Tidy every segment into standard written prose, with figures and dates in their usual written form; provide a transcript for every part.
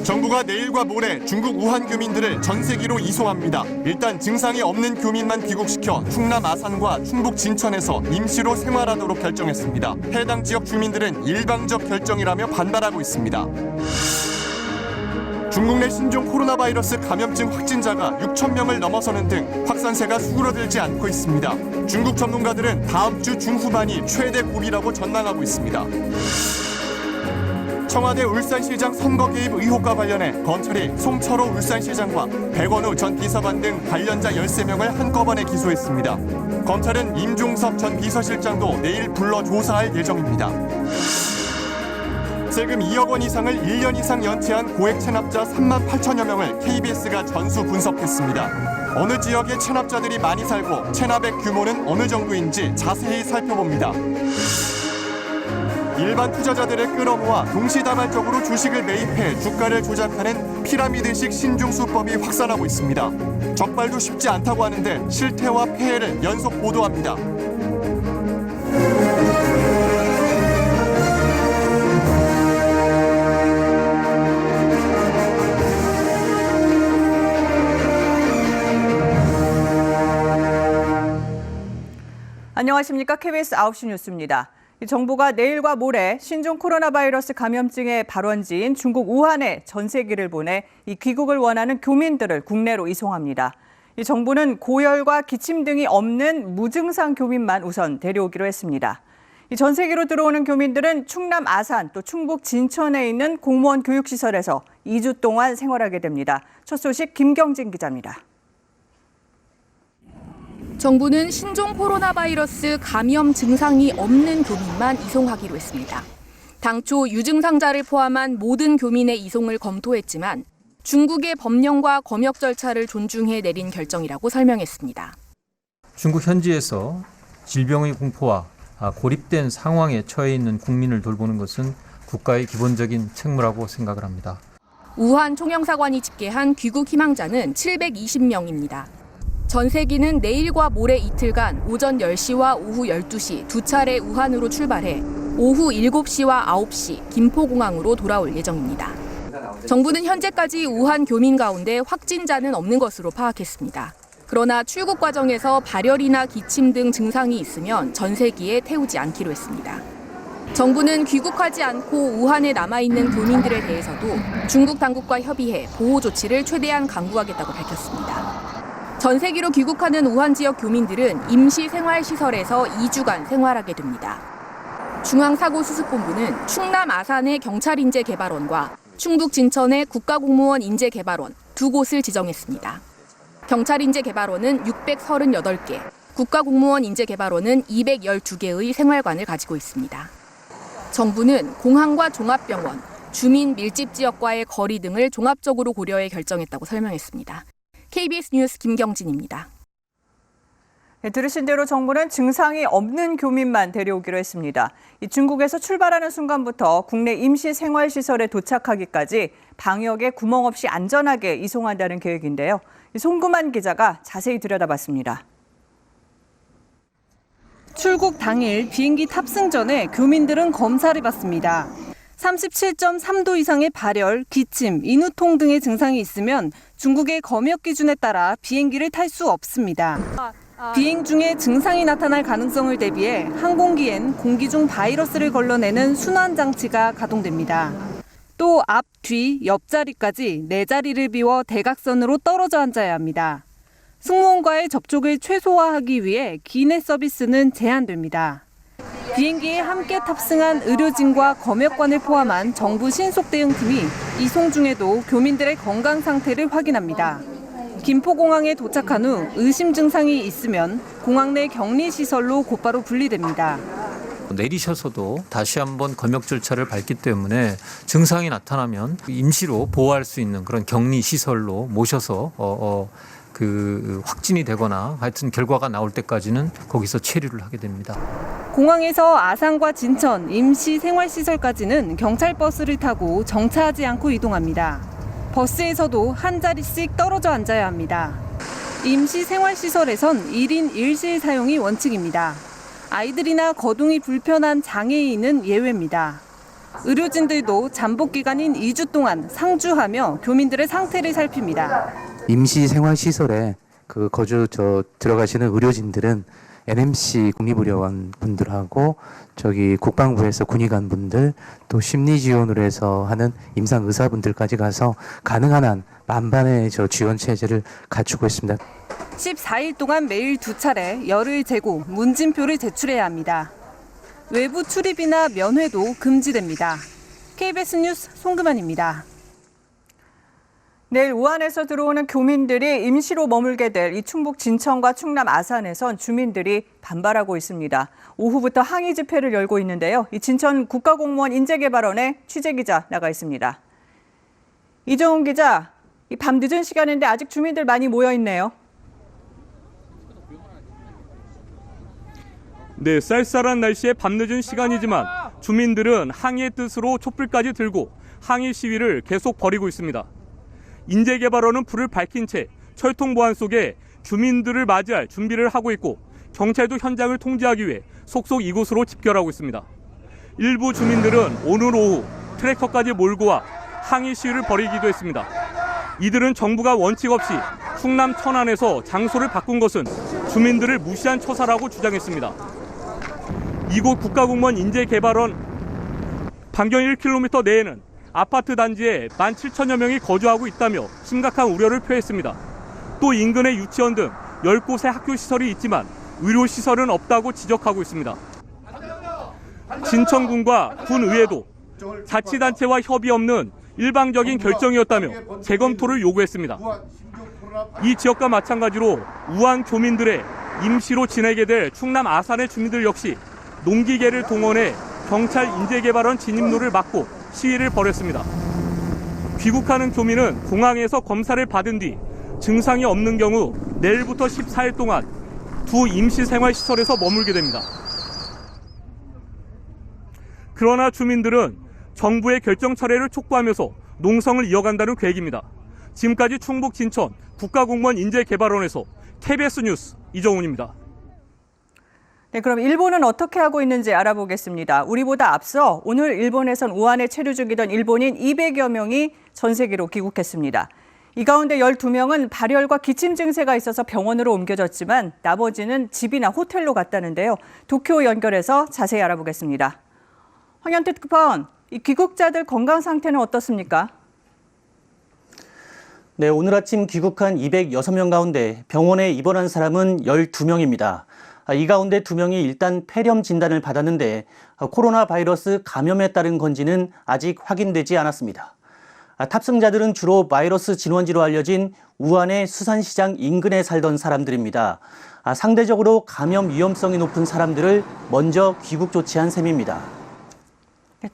정부가 내일과 모레 중국 우한 교민들을 전세기로 이송합니다. 일단 증상이 없는 교민만 귀국시켜 충남 아산과 충북 진천에서 임시로 생활하도록 결정했습니다. 해당 지역 주민들은 일방적 결정이라며 반발하고 있습니다. 중국 내 신종 코로나 바이러스 감염증 확진자가 6천 명을 넘어서는 등 확산세가 수그러들지 않고 있습니다. 중국 전문가들은 다음 주 중후반이 최대 고비라고 전망하고 있습니다. 청와대 울산시장 선거 개입 의혹과 관련해 검찰이 송철호 울산시장과 백원우 전 비서관 등 관련자 13명을 한꺼번에 기소했습니다. 검찰은 임종석 전 비서실장도 내일 불러 조사할 예정입니다. 세금 2억 원 이상을 1년 이상 연체한 고액 체납자 3만 8천여 명을 KBS가 전수 분석했습니다. 어느 지역에 체납자들이 많이 살고 체납액 규모는 어느 정도인지 자세히 살펴봅니다. 일반 투자자들을 끌어모아 동시다발적으로 주식을 매입해 주가를 조작하는 피라미드식 신중수법이 확산하고 있습니다. 적발도 쉽지 않다고 하는데 실태와 폐해를 연속 보도합니다. 안녕하십니까. KBS 9시 뉴스입니다. 정부가 내일과 모레 신종 코로나 바이러스 감염증의 발원지인 중국 우한에 전세기를 보내 이 귀국을 원하는 교민들을 국내로 이송합니다. 이 정부는 고열과 기침 등이 없는 무증상 교민만 우선 데려오기로 했습니다. 이 전세기로 들어오는 교민들은 충남 아산 또 충북 진천에 있는 공무원 교육시설에서 2주 동안 생활하게 됩니다. 첫 소식 김경진 기자입니다. 정부는 신종 코로나 바이러스 감염 증상이 없는 교민만 이송하기로 했습니다. 당초 유증상자를 포함한 모든 교민의 이송을 검토했지만 중국의 법령과 검역 절차를 존중해 내린 결정이라고 설명했습니다. 중국 현지에서 질병의 공포와 고립된 상황에 처해 있는 국민을 돌보는 것은 국가의 기본적인 책무라고 생각을 합니다. 우한 총영사관이 집계한 귀국 희망자는 720명입니다. 전세기는 내일과 모레 이틀간 오전 10시와 오후 12시 두 차례 우한으로 출발해 오후 7시와 9시 김포공항으로 돌아올 예정입니다. 정부는 현재까지 우한 교민 가운데 확진자는 없는 것으로 파악했습니다. 그러나 출국 과정에서 발열이나 기침 등 증상이 있으면 전세기에 태우지 않기로 했습니다. 정부는 귀국하지 않고 우한에 남아있는 교민들에 대해서도 중국 당국과 협의해 보호 조치를 최대한 강구하겠다고 밝혔습니다. 전세기로 귀국하는 우한 지역 교민들은 임시생활시설에서 2주간 생활하게 됩니다. 중앙사고수습본부는 충남 아산의 경찰인재개발원과 충북 진천의 국가공무원 인재개발원 두 곳을 지정했습니다. 경찰인재개발원은 638개, 국가공무원 인재개발원은 212개의 생활관을 가지고 있습니다. 정부는 공항과 종합병원, 주민 밀집 지역과의 거리 등을 종합적으로 고려해 결정했다고 설명했습니다. KBS 뉴스 김경진입니다. 네, 들으신 대로 정부는 증상이 없는 교민만 데려오기로 했습니다. 이 중국에서 출발하는 순간부터 국내 임시생활시설에 도착하기까지 방역에 구멍 없이 안전하게 이송한다는 계획인데요. 송금환 기자가 자세히 들여다봤습니다. 출국 당일 비행기 탑승 전에 교민들은 검사를 받습니다. 37.3도 이상의 발열, 기침, 인후통 등의 증상이 있으면 중국의 검역 기준에 따라 비행기를 탈 수 없습니다. 비행 중에 증상이 나타날 가능성을 대비해 항공기엔 공기 중 바이러스를 걸러내는 순환 장치가 가동됩니다. 또 앞, 뒤, 옆자리까지 4자리를 비워 대각선으로 떨어져 앉아야 합니다. 승무원과의 접촉을 최소화하기 위해 기내 서비스는 제한됩니다. 비행기에 함께 탑승한 의료진과 검역관을 포함한 정부 신속대응팀이 이송 중에도 교민들의 건강 상태를 확인합니다. 김포공항에 도착한 후 의심 증상이 있으면 공항 내 격리시설로 곧바로 분리됩니다. 내리셔서도 다시 한번 검역 절차를 밟기 때문에 증상이 나타나면 임시로 보호할 수 있는 그런 격리시설로 모셔서 확진이 되거나 하여튼 결과가 나올 때까지는 거기서 체류를 하게 됩니다. 공항에서 아산과 진천 임시생활시설까지는 경찰버스를 타고 정차하지 않고 이동합니다. 버스에서도 한 자리씩 떨어져 앉아야 합니다. 임시생활시설에선 1인 1실 사용이 원칙입니다. 아이들이나 거동이 불편한 장애인은 예외입니다. 의료진들도 잠복 기간인 2주 동안 상주하며 교민들의 상태를 살핍니다. 임시 생활시설에 들어가시는 의료진들은 NMC 국립의료원 분들하고 국방부에서 군의관 분들 또 심리 지원을 해서 하는 임상 의사분들까지 가서 가능한 한 만반의 지원 체제를 갖추고 있습니다. 14일 동안 매일 2차례 열을 재고 문진표를 제출해야 합니다. 외부 출입이나 면회도 금지됩니다. KBS 뉴스 송금환입니다. 내일 우한에서 들어오는 교민들이 임시로 머물게 될 이 충북 진천과 충남 아산에선 주민들이 반발하고 있습니다. 오후부터 항의 집회를 열고 있는데요. 이 진천 국가공무원 인재개발원에 취재기자 나가 있습니다. 이정훈 기자, 이 밤 늦은 시간인데 아직 주민들 많이 모여 있네요. 네, 쌀쌀한 날씨에 밤늦은 시간이지만 주민들은 항의의 뜻으로 촛불까지 들고 항의 시위를 계속 벌이고 있습니다. 인재개발원은 불을 밝힌 채 철통 보안 속에 주민들을 맞이할 준비를 하고 있고 경찰도 현장을 통제하기 위해 속속 이곳으로 집결하고 있습니다. 일부 주민들은 오늘 오후 트랙터까지 몰고 와 항의 시위를 벌이기도 했습니다. 이들은 정부가 원칙 없이 충남 천안에서 장소를 바꾼 것은 주민들을 무시한 처사라고 주장했습니다. 이곳 국가공무원 인재개발원 반경 1km 내에는 아파트 단지에 17,000여 명이 거주하고 있다며 심각한 우려를 표했습니다. 또 인근의 유치원 등 10곳의 학교 시설이 있지만 의료 시설은 없다고 지적하고 있습니다. 진천군과 군의회도 자치단체와 협의 없는 일방적인 결정이었다며 재검토를 요구했습니다. 이 지역과 마찬가지로 우한 교민들의 임시로 지내게 될 충남 아산의 주민들 역시 농기계를 동원해 경찰 인재개발원 진입로를 막고 시위를 벌였습니다. 귀국하는 교민은 공항에서 검사를 받은 뒤 증상이 없는 경우 내일부터 14일 동안 두 임시생활시설에서 머물게 됩니다. 그러나 주민들은 정부의 결정 철회를 촉구하면서 농성을 이어간다는 계획입니다. 지금까지 충북 진천 국가공무원 인재개발원에서 KBS 뉴스 이정훈입니다. 네, 그럼 일본은 어떻게 하고 있는지 알아보겠습니다. 우리보다 앞서 오늘 일본에선 우한에 체류 중이던 일본인 200여 명이 전 세계로 귀국했습니다. 이 가운데 12명은 발열과 기침 증세가 있어서 병원으로 옮겨졌지만 나머지는 집이나 호텔로 갔다는데요. 도쿄 연결해서 자세히 알아보겠습니다. 황현태 특파원, 이 귀국자들 건강 상태는 어떻습니까? 네, 오늘 아침 귀국한 206명 가운데 병원에 입원한 사람은 12명입니다. 이 가운데 2명이 일단 폐렴 진단을 받았는데 코로나 바이러스 감염에 따른 건지는 아직 확인되지 않았습니다. 탑승자들은 주로 바이러스 진원지로 알려진 우한의 수산시장 인근에 살던 사람들입니다. 상대적으로 감염 위험성이 높은 사람들을 먼저 귀국 조치한 셈입니다.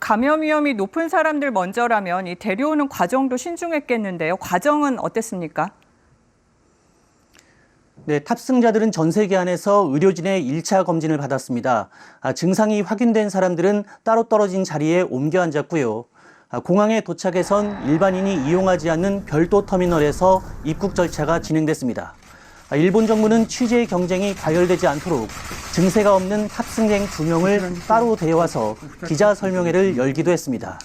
감염 위험이 높은 사람들 먼저라면 이 데려오는 과정도 신중했겠는데요. 과정은 어땠습니까? 네, 탑승자들은 전세계 안에서 의료진의 1차 검진을 받았습니다. 증상이 확인된 사람들은 따로 떨어진 자리에 옮겨 앉았고요. 공항에 도착해선 일반인이 이용하지 않는 별도 터미널에서 입국 절차가 진행됐습니다. 일본 정부는 취재 경쟁이 과열되지 않도록 증세가 없는 탑승객 2명을 따로 데려와서 기자 설명회를 열기도 했습니다.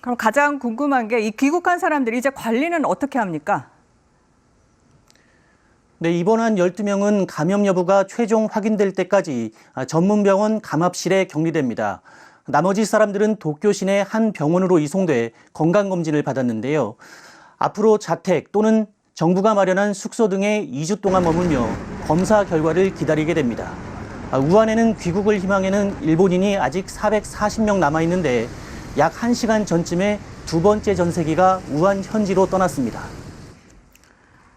그럼 가장 궁금한 게 이 귀국한 사람들 이제 관리는 어떻게 합니까? 네, 입원한 12명은 감염 여부가 최종 확인될 때까지 전문병원 감압실에 격리됩니다. 나머지 사람들은 도쿄 시내 한 병원으로 이송돼 건강검진을 받았는데요. 앞으로 자택 또는 정부가 마련한 숙소 등에 2주 동안 머물며 검사 결과를 기다리게 됩니다. 우한에는 귀국을 희망하는 일본인이 아직 440명 남아있는데 약 1시간 전쯤에 두 번째 전세기가 우한 현지로 떠났습니다.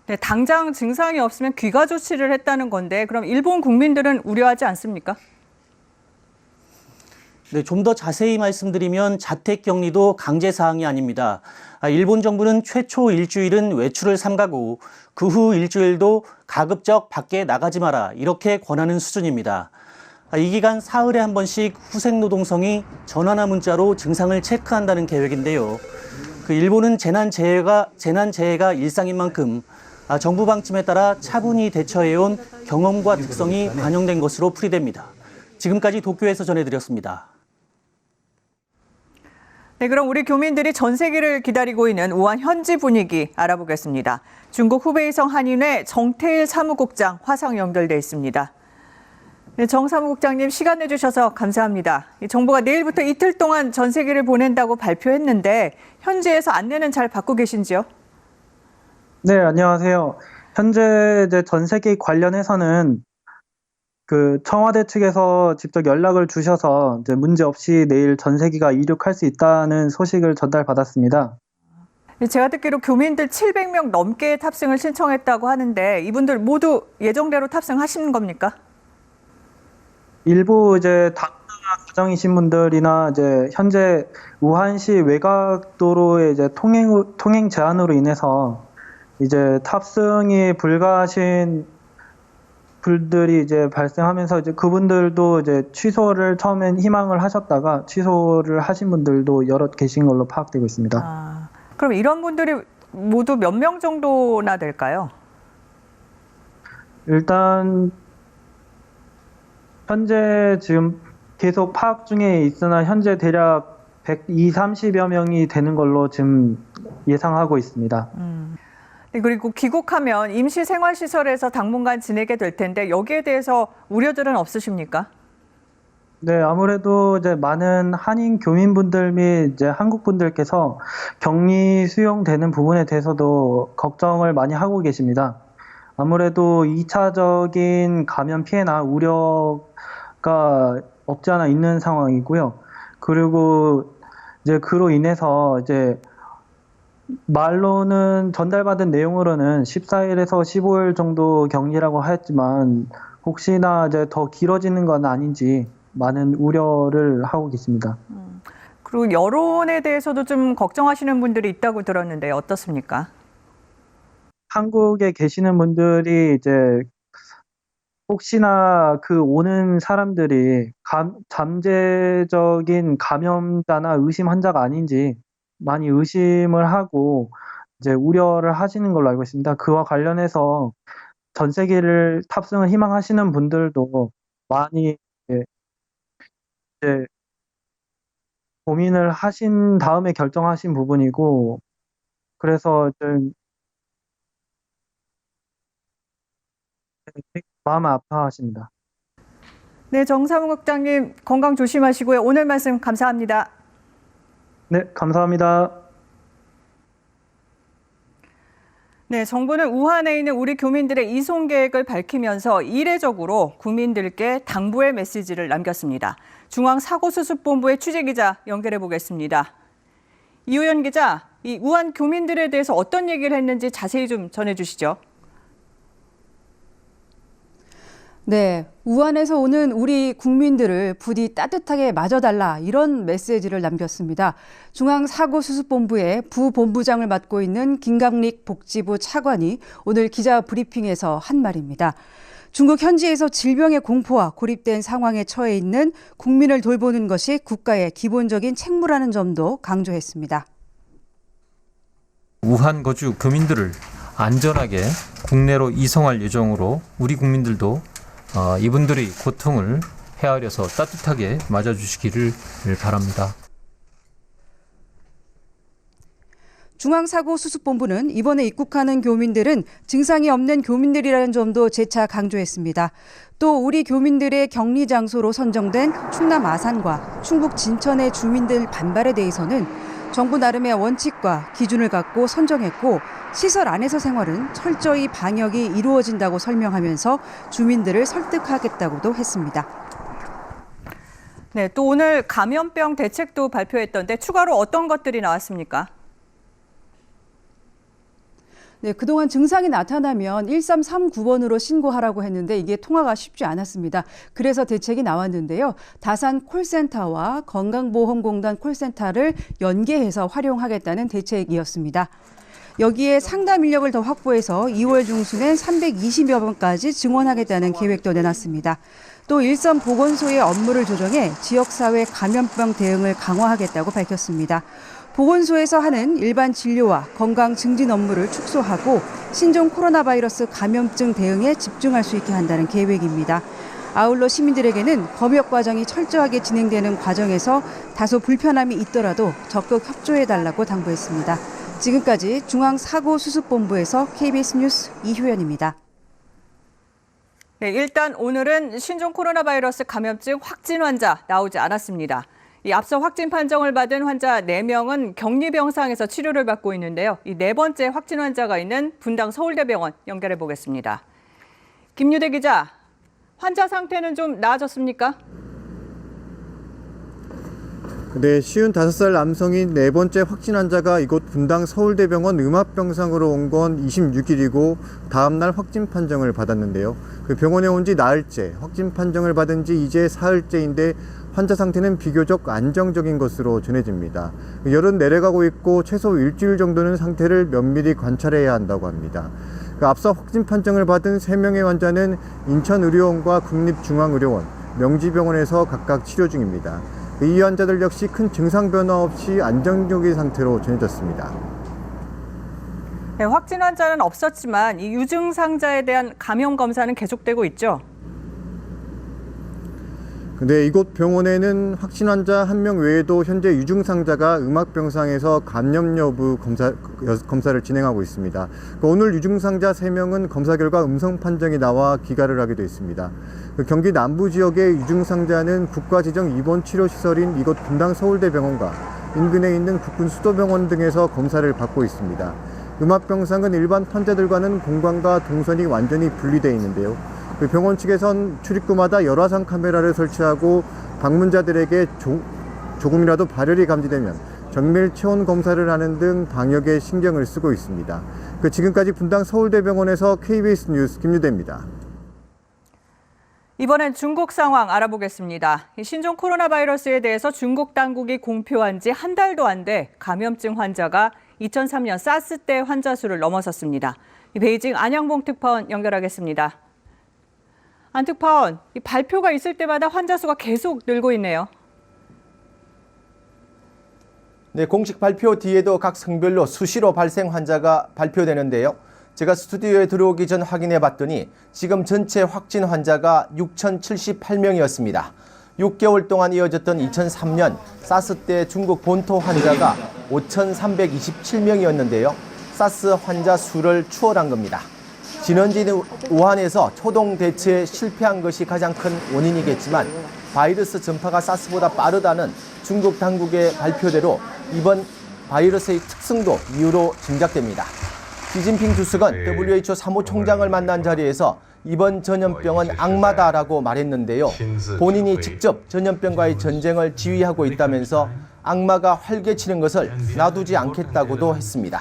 네, 당장 증상이 없으면 귀가 조치를 했다는 건데 그럼 일본 국민들은 우려하지 않습니까? 네, 좀 더 자세히 말씀드리면 자택격리도 강제사항이 아닙니다. 일본 정부는 최초 일주일은 외출을 삼가고 그 후 일주일도 가급적 밖에 나가지 마라 이렇게 권하는 수준입니다. 이 기간 사흘에 한 번씩 후생노동성이 전화나 문자로 증상을 체크한다는 계획인데요. 일본은 재난재해가 일상인 만큼 정부 방침에 따라 차분히 대처해온 경험과 특성이 반영된 것으로 풀이됩니다. 지금까지 도쿄에서 전해드렸습니다. 네, 그럼 우리 교민들이 전세기를 기다리고 있는 우한 현지 분위기 알아보겠습니다. 중국 후베이성 한인회 정태일 사무국장 화상 연결돼 있습니다. 네, 정 사무국장님 시간 내주셔서 감사합니다. 정부가 내일부터 이틀 동안 전세기를 보낸다고 발표했는데 현지에서 안내는 잘 받고 계신지요? 네, 안녕하세요. 현재 이제 전세기 관련해서는 청와대 측에서 직접 연락을 주셔서 이제 문제 없이 내일 전세기가 이륙할 수 있다는 소식을 전달받았습니다. 제가 듣기로 교민들 700명 넘게 탑승을 신청했다고 하는데 이분들 모두 예정대로 탑승하시는 겁니까? 일부 이제 다문화 가정이신 분들이나 이제 현재 우한시 외곽도로의 이제 통행 제한으로 인해서 이제 탑승이 불가하신 분들이 이제 발생하면서 이제 그분들도 이제 취소를 처음엔 희망을 하셨다가 취소를 하신 분들도 여럿 계신 걸로 파악되고 있습니다. 그럼 이런 분들이 모두 몇 명 정도나 될까요? 일단 현재 지금 계속 파악 중에 있으나 현재 대략 120-30여 명이 되는 걸로 지금 예상하고 있습니다. 그리고 귀국하면 임시 생활시설에서 당분간 지내게 될 텐데 여기에 대해서 우려들은 없으십니까? 네, 아무래도 이제 많은 한인 교민분들 및 이제 한국 분들께서 격리 수용되는 부분에 대해서도 걱정을 많이 하고 계십니다. 아무래도 2차적인 감염 피해나 우려가 없지 않아 있는 상황이고요. 그리고 이제 그로 인해서 이제 말로는 전달받은 내용으로는 14일에서 15일 정도 격리라고 하였지만 혹시나 이제 더 길어지는 건 아닌지 많은 우려를 하고 계십니다. 그리고 여론에 대해서도 좀 걱정하시는 분들이 있다고 들었는데 어떻습니까? 한국에 계시는 분들이 이제 혹시나 오는 사람들이 잠재적인 감염자나 의심 환자가 아닌지 많이 의심을 하고 이제 우려를 하시는 걸로 알고 있습니다. 그와 관련해서 전세기를 탑승을 희망하시는 분들도 많이 이제 고민을 하신 다음에 결정하신 부분이고 그래서 좀 마음 아파하십니다. 네, 정 사무국장님 건강 조심하시고요. 오늘 말씀 감사합니다. 네, 감사합니다. 네, 정부는 우한에 있는 우리 교민들의 이송 계획을 밝히면서 이례적으로 국민들께 당부의 메시지를 남겼습니다. 중앙사고수습본부의 취재기자 연결해 보겠습니다. 이호연 기자, 이 우한 교민들에 대해서 어떤 얘기를 했는지 자세히 좀 전해주시죠. 네, 우한에서 오는 우리 국민들을 부디 따뜻하게 맞아달라 이런 메시지를 남겼습니다. 중앙사고수습본부의 부본부장을 맡고 있는 김강릭 복지부 차관이 오늘 기자 브리핑에서 한 말입니다. 중국 현지에서 질병의 공포와 고립된 상황에 처해 있는 국민을 돌보는 것이 국가의 기본적인 책무라는 점도 강조했습니다. 우한 거주 교민들을 안전하게 국내로 이송할 예정으로 우리 국민들도 이분들의 고통을 헤아려서 따뜻하게 맞아주시기를 바랍니다. 중앙사고수습본부는 이번에 입국하는 교민들은 증상이 없는 교민들이라는 점도 재차 강조했습니다. 또 우리 교민들의 격리 장소로 선정된 충남 아산과 충북 진천의 주민들 반발에 대해서는 정부 나름의 원칙과 기준을 갖고 선정했고 시설 안에서 생활은 철저히 방역이 이루어진다고 설명하면서 주민들을 설득하겠다고도 했습니다. 네, 또 오늘 감염병 대책도 발표했던데 추가로 어떤 것들이 나왔습니까? 네, 그동안 증상이 나타나면 1339번으로 신고하라고 했는데 이게 통화가 쉽지 않았습니다. 그래서 대책이 나왔는데요. 다산 콜센터와 건강보험공단 콜센터를 연계해서 활용하겠다는 대책이었습니다. 여기에 상담 인력을 더 확보해서 2월 중순엔 320여 번까지 증원하겠다는 계획도 내놨습니다. 또 일선 보건소의 업무를 조정해 지역사회 감염병 대응을 강화하겠다고 밝혔습니다. 보건소에서 하는 일반 진료와 건강 증진 업무를 축소하고 신종 코로나 바이러스 감염증 대응에 집중할 수 있게 한다는 계획입니다. 아울러 시민들에게는 검역 과정이 철저하게 진행되는 과정에서 다소 불편함이 있더라도 적극 협조해달라고 당부했습니다. 지금까지 중앙사고수습본부에서 KBS 뉴스 이효연입니다. 네, 일단 오늘은 신종 코로나 바이러스 감염증 확진 환자 나오지 않았습니다. 이 앞서 확진 판정을 받은 환자 4명은 격리병상에서 치료를 받고 있는데요. 이 4번째 확진 환자가 있는 분당 서울대병원 연결해 보겠습니다. 김유대 기자, 환자 상태는 좀 나아졌습니까? 네, 55살 남성인 4번째 확진 환자가 이곳 분당 서울대병원 음압병상으로 온 건 26일이고 다음 날 확진 판정을 받았는데요. 그 병원에 온 지 나흘째, 확진 판정을 받은 지 이제 사흘째인데 환자 상태는 비교적 안정적인 것으로 전해집니다. 열은 내려가고 있고 최소 일주일 정도는 상태를 면밀히 관찰해야 한다고 합니다. 앞서 확진 판정을 받은 3명의 환자는 인천의료원과 국립중앙의료원, 명지병원에서 각각 치료 중입니다. 이 환자들 역시 큰 증상 변화 없이 안정적인 상태로 전해졌습니다. 네, 확진 환자는 없었지만 이 유증상자에 대한 감염 검사는 계속되고 있죠. 근데 이곳 병원에는 확진 환자 1명 외에도 현재 유증상자가 음압병상에서 감염 여부 검사를 진행하고 있습니다. 오늘 유증상자 3명은 검사 결과 음성 판정이 나와 귀가를 하기도 했습니다. 경기 남부 지역의 유증상자는 국가지정 입원치료시설인 이곳 분당 서울대병원과 인근에 있는 국군 수도병원 등에서 검사를 받고 있습니다. 음압병상은 일반 환자들과는 공간과 동선이 완전히 분리되어 있는데요. 병원 측에선 출입구마다 열화상 카메라를 설치하고 방문자들에게 조금이라도 발열이 감지되면 정밀 체온 검사를 하는 등 방역에 신경을 쓰고 있습니다. 지금까지 분당 서울대병원에서 KBS 뉴스 김유대입니다. 이번엔 중국 상황 알아보겠습니다. 신종 코로나 바이러스에 대해서 중국 당국이 공표한 지 한 달도 안 돼 감염증 환자가 2003년 사스 때 환자 수를 넘어섰습니다. 베이징 안양봉 특파원 연결하겠습니다. 안 특파원, 이 발표가 있을 때마다 환자 수가 계속 늘고 있네요. 네, 공식 발표 뒤에도 각 성별로 수시로 발생 환자가 발표되는데요. 제가 스튜디오에 들어오기 전 확인해 봤더니 지금 전체 확진 환자가 6,078명이었습니다. 6개월 동안 이어졌던 2003년 사스 때 중국 본토 환자가 5,327명이었는데요. 사스 환자 수를 추월한 겁니다. 진원지인 우한에서 초동 대처에 실패한 것이 가장 큰 원인이겠지만 바이러스 전파가 사스보다 빠르다는 중국 당국의 발표대로 이번 바이러스의 특성도 이유로 짐작됩니다. 시진핑 주석은 WHO 사무총장을 만난 자리에서 이번 전염병은 악마다라고 말했는데요. 본인이 직접 전염병과의 전쟁을 지휘하고 있다면서 악마가 활개치는 것을 놔두지 않겠다고도 했습니다.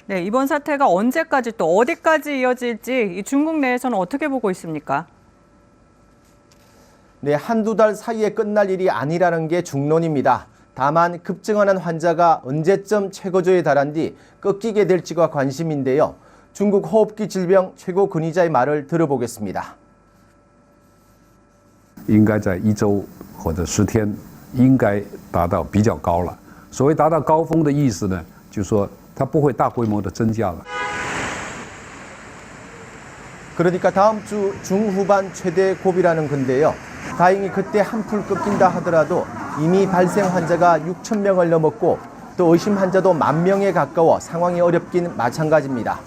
네, 이번 사태가 언제까지 또 어디까지 이어질지 이 중국 내에서는 어떻게 보고 있습니까? 네, 한두 달 사이에 끝날 일이 아니라는 게 중론입니다. 다만 급증하는 환자가 언제쯤 최고조에 달한 뒤 꺾이게 될지가 관심인데요. 중국 호흡기 질병 최고 근위자의 말을 들어보겠습니다. 应该在1周或者10天应该达到比较高了。所谓达到高峰的意思呢，就是说它不会大规模的增加了。 그러니까 다음 주 중후반 최대 고비라는 건데요. 다행히 그때 한풀 꺾인다 하더라도 이미 발생 환자가 6,000명을 넘었고 또 의심 환자도 10,000명에 가까워 상황이 어렵긴 마찬가지입니다.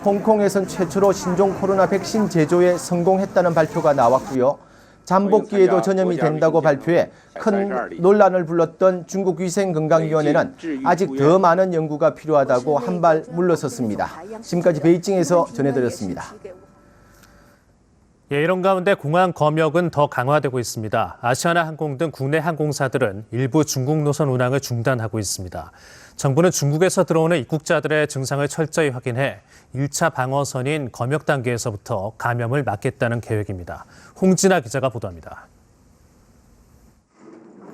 홍콩에선 최초로 신종 코로나 백신 제조에 성공했다는 발표가 나왔고요. 잠복기에도 전염이 된다고 발표해 큰 논란을 불렀던 중국 위생건강위원회는 아직 더 많은 연구가 필요하다고 한 발 물러섰습니다. 지금까지 베이징에서 전해드렸습니다. 예, 이런 가운데 공항 검역은 더 강화되고 있습니다. 아시아나항공 등 국내 항공사들은 일부 중국 노선 운항을 중단하고 있습니다. 정부는 중국에서 들어오는 입국자들의 증상을 철저히 확인해 1차 방어선인 검역 단계에서부터 감염을 막겠다는 계획입니다. 홍진아 기자가 보도합니다.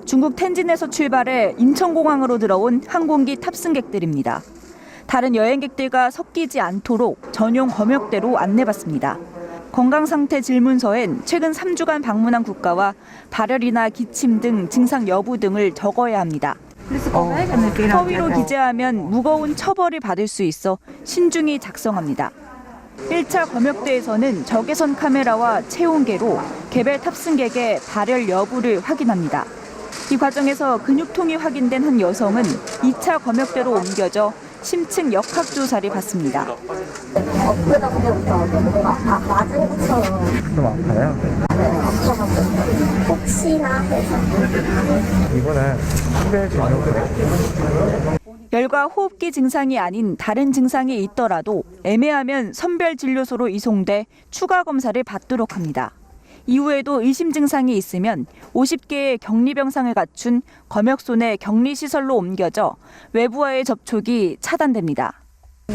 중국 텐진에서 출발해 인천공항으로 들어온 항공기 탑승객들입니다. 다른 여행객들과 섞이지 않도록 전용 검역대로 안내받습니다. 건강상태 질문서엔 최근 3주간 방문한 국가와 발열이나 기침 등 증상 여부 등을 적어야 합니다. 허위로 기재하면 무거운 처벌을 받을 수 있어 신중히 작성합니다. 1차 검역대에서는 적외선 카메라와 체온계로 개별 탑승객의 발열 여부를 확인합니다. 이 과정에서 근육통이 확인된 한 여성은 2차 검역대로 옮겨져 심층 역학조사를 받습니다. 엊그저께부터 맞은 것처럼 좀 아파요? 혹시나 해서 이번에 선별 진료를 열과 호흡기 증상이 아닌 다른 증상이 있더라도 애매하면 선별진료소로 이송돼 추가 검사를 받도록 합니다. 이후에도 의심 증상이 있으면 50개의 격리병상을 갖춘 검역소 내 격리시설로 옮겨져 외부와의 접촉이 차단됩니다.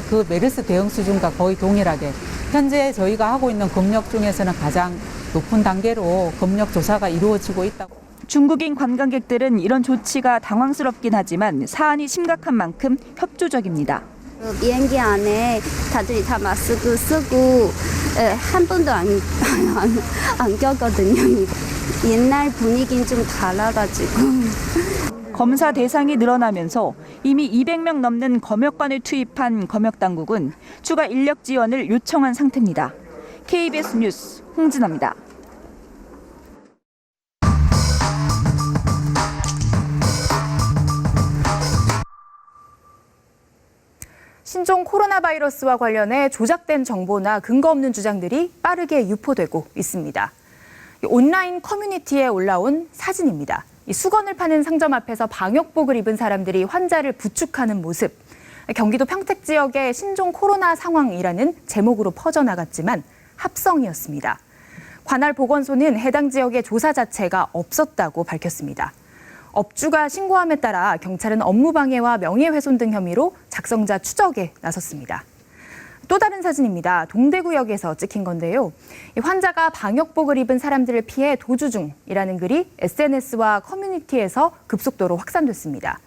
그 메르스 대응 수준과 거의 동일하게 현재 저희가 하고 있는 검역 중에서는 가장 높은 단계로 검역 조사가 이루어지고 있다고. 중국인 관광객들은 이런 조치가 당황스럽긴 하지만 사안이 심각한 만큼 협조적입니다. 비행기 안에 다들 다 마스크 쓰고 한 번도 안 꼈거든요. 옛날 분위기는 좀 달라가지고. 검사 대상이 늘어나면서 이미 200명 넘는 검역관을 투입한 검역당국은 추가 인력 지원을 요청한 상태입니다. KBS 뉴스 홍진아입니다. 신종 코로나 바이러스와 관련해 조작된 정보나 근거 없는 주장들이 빠르게 유포되고 있습니다. 온라인 커뮤니티에 올라온 사진입니다. 수건을 파는 상점 앞에서 방역복을 입은 사람들이 환자를 부축하는 모습. 경기도 평택 지역의 신종 코로나 상황이라는 제목으로 퍼져나갔지만 합성이었습니다. 관할 보건소는 해당 지역의 조사 자체가 없었다고 밝혔습니다. 업주가 신고함에 따라 경찰은 업무방해와 명예훼손 등 혐의로 작성자 추적에 나섰습니다. 또 다른 사진입니다. 동대구역에서 찍힌 건데요. 환자가 방역복을 입은 사람들을 피해 도주 중이라는 글이 SNS와 커뮤니티에서 급속도로 확산됐습니다.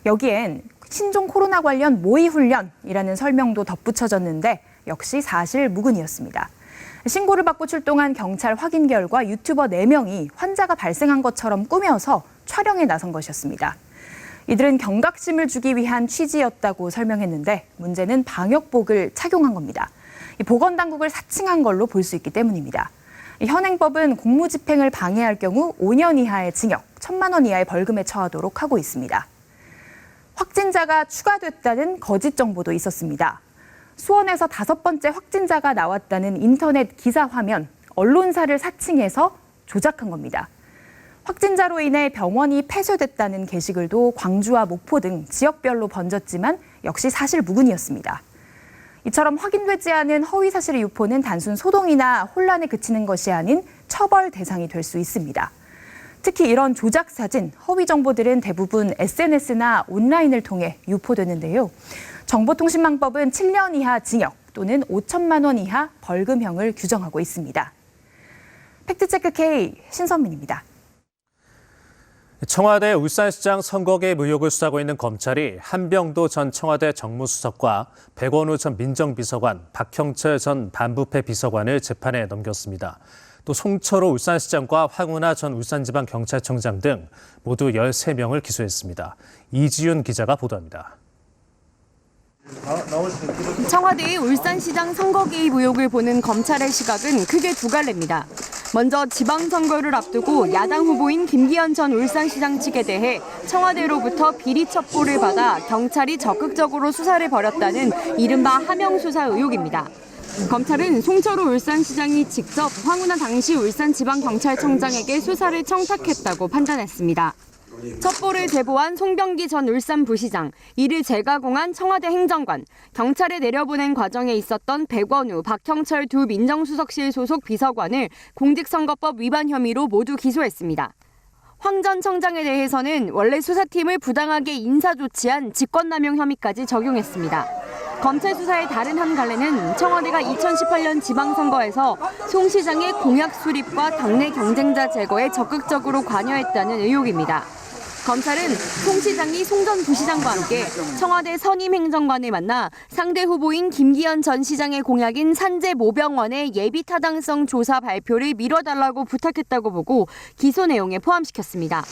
여기엔 신종 코로나 관련 모의 훈련이라는 설명도 덧붙여졌는데 역시 사실 무근이었습니다. 신고를 받고 출동한 경찰 확인 결과 유튜버 4명이 환자가 발생한 것처럼 꾸며서 촬영에 나선 것이었습니다. 이들은 경각심을 주기 위한 취지였다고 설명했는데 문제는 방역복을 착용한 겁니다. 보건당국을 사칭한 걸로 볼 수 있기 때문입니다. 현행법은 공무집행을 방해할 경우 5년 이하의 징역, 1,000만 원 이하의 벌금에 처하도록 하고 있습니다. 확진자가 추가됐다는 거짓 정보도 있었습니다. 수원에서 5번째 확진자가 나왔다는 인터넷 기사 화면, 언론사를 사칭해서 조작한 겁니다. 확진자로 인해 병원이 폐쇄됐다는 게시글도 광주와 목포 등 지역별로 번졌지만 역시 사실 무근이었습니다. 이처럼 확인되지 않은 허위 사실의 유포는 단순 소동이나 혼란에 그치는 것이 아닌 처벌 대상이 될 수 있습니다. 특히 이런 조작 사진, 허위 정보들은 대부분 SNS나 온라인을 통해 유포되는데요. 정보통신망법은 7년 이하 징역 또는 5천만 원 이하 벌금형을 규정하고 있습니다. 팩트체크 K 신선민입니다. 청와대 울산시장 선거 개입 의혹을 수사하고 있는 검찰이 한병도 전 청와대 정무수석과 백원우 전 민정비서관, 박형철 전 반부패 비서관을 재판에 넘겼습니다. 또 송철호 울산시장과 황운하 전 울산지방경찰청장 등 모두 13명을 기소했습니다. 이지윤 기자가 보도합니다. 청와대의 울산시장 선거 개입 의혹을 보는 검찰의 시각은 크게 두 갈래입니다. 먼저 지방선거를 앞두고 야당 후보인 김기현 전 울산시장 측에 대해 청와대로부터 비리 첩보를 받아 경찰이 적극적으로 수사를 벌였다는 이른바 하명수사 의혹입니다. 검찰은 송철호 울산시장이 직접 황운하 당시 울산지방경찰청장에게 수사를 청탁했다고 판단했습니다. 첩보를 제보한 송병기 전 울산부시장, 이를 재가공한 청와대 행정관, 경찰에 내려보낸 과정에 있었던 백원우, 박형철 두 민정수석실 소속 비서관을 공직선거법 위반 혐의로 모두 기소했습니다. 황 전 청장에 대해서는 원래 수사팀을 부당하게 인사조치한 직권남용 혐의까지 적용했습니다. 검찰 수사의 다른 한 갈래는 청와대가 2018년 지방선거에서 송 시장의 공약 수립과 당내 경쟁자 제거에 적극적으로 관여했다는 의혹입니다. 검찰은 송 시장이 송 전 부시장과 함께 청와대 선임 행정관을 만나 상대 후보인 김기현 전 시장의 공약인 산재 모병원의 예비 타당성 조사 발표를 미뤄달라고 부탁했다고 보고 기소 내용에 포함시켰습니다.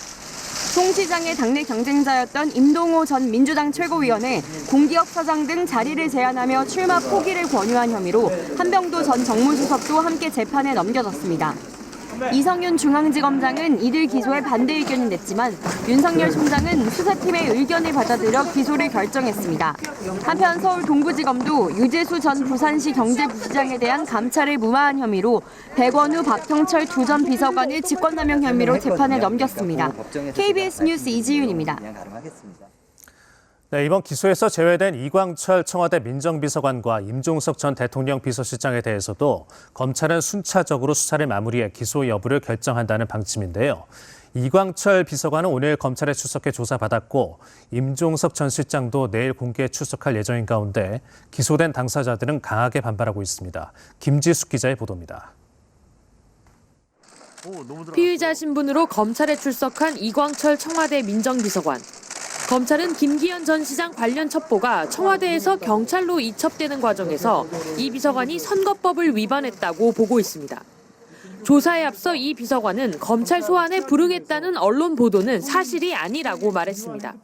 송 시장의 당내 경쟁자였던 임동호 전 민주당 최고위원회, 공기업 사장 등 자리를 제안하며 출마 포기를 권유한 혐의로 한병도 전 정무수석도 함께 재판에 넘겨졌습니다. 이성윤 중앙지검장은 이들 기소에 반대 의견을 냈지만 윤석열 총장은 수사팀의 의견을 받아들여 기소를 결정했습니다. 한편 서울 동부지검도 유재수 전 부산시 경제부시장에 대한 감찰을 무마한 혐의로 백원우, 박형철 두 전 비서관을 직권남용 혐의로 재판에 넘겼습니다. KBS 뉴스 이지윤입니다. 네, 이번 기소에서 제외된 이광철 청와대 민정비서관과 임종석 전 대통령 비서실장에 대해서도 검찰은 순차적으로 수사를 마무리해 기소 여부를 결정한다는 방침인데요. 이광철 비서관은 오늘 검찰에 출석해 조사받았고 임종석 전 실장도 내일 공개에 출석할 예정인 가운데 기소된 당사자들은 강하게 반발하고 있습니다. 김지숙 기자의 보도입니다. 피의자 신분으로 검찰에 출석한 이광철 청와대 민정비서관. 검찰은 김기현 전 시장 관련 첩보가 청와대에서 경찰로 이첩되는 과정에서 이 비서관이 선거법을 위반했다고 보고 있습니다. 조사에 앞서 이 비서관은 검찰 소환에 불응했다는 언론 보도는 사실이 아니라고 말했습니다.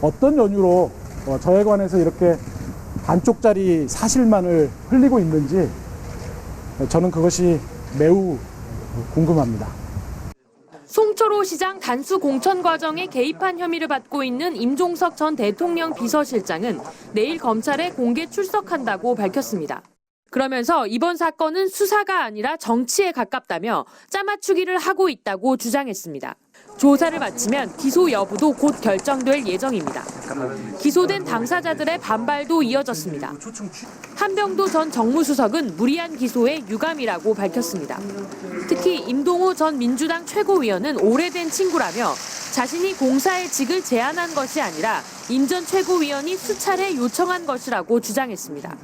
어떤 연유로 저에 관해서 이렇게 반쪽짜리 사실만을 흘리고 있는지 저는 그것이 매우 궁금합니다. 송철호 시장 단수 공천 과정에 개입한 혐의를 받고 있는 임종석 전 대통령 비서실장은 내일 검찰에 공개 출석한다고 밝혔습니다. 그러면서 이번 사건은 수사가 아니라 정치에 가깝다며 짜맞추기를 하고 있다고 주장했습니다. 조사를 마치면 기소 여부도 곧 결정될 예정입니다. 기소된 당사자들의 반발도 이어졌습니다. 한병도 전 정무수석은 무리한 기소에 유감이라고 밝혔습니다. 특히 임동호 전 민주당 최고위원은 오래된 친구라며 자신이 공사의 직을 제안한 것이 아니라 임 전 최고위원이 수차례 요청한 것이라고 주장했습니다.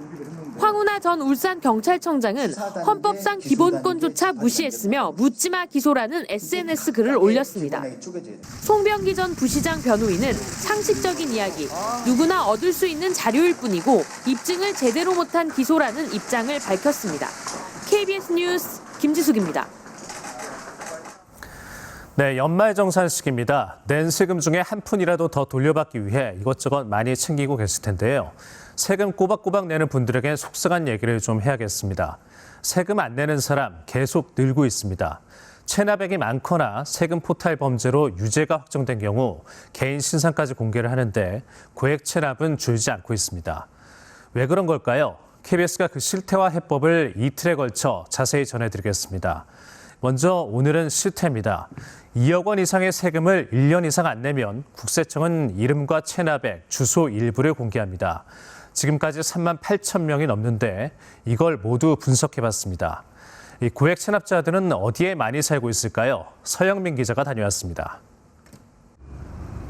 황운하 전 울산경찰청장은 헌법상 기본권조차 무시했으며 묻지마 기소라는 SNS 글을 올렸습니다. 송병기 전 부시장 변호인은 상식적인 이야기, 누구나 얻을 수 있는 자료일 뿐이고 입증을 제대로 못한 기소라는 입장을 밝혔습니다. KBS 뉴스 김지숙입니다. 네, 연말정산식입니다. 낸 세금 중에 한 푼이라도 더 돌려받기 위해 이것저것 많이 챙기고 계실 텐데요. 세금 꼬박꼬박 내는 분들에게 속상한 얘기를 좀 해야겠습니다. 세금 안 내는 사람 계속 늘고 있습니다. 체납액이 많거나 세금 포탈 범죄로 유죄가 확정된 경우 개인 신상까지 공개를 하는데 고액 체납은 줄지 않고 있습니다. 왜 그런 걸까요? KBS가 그 실태와 해법을 이틀에 걸쳐 자세히 전해드리겠습니다. 먼저 오늘은 실태입니다. 2억 원 이상의 세금을 1년 이상 안 내면 국세청은 이름과 체납액, 주소 일부를 공개합니다. 지금까지 3만 8천 명이 넘는데 이걸 모두 분석해봤습니다. 이 고액 체납자들은 어디에 많이 살고 있을까요? 서영민 기자가 다녀왔습니다.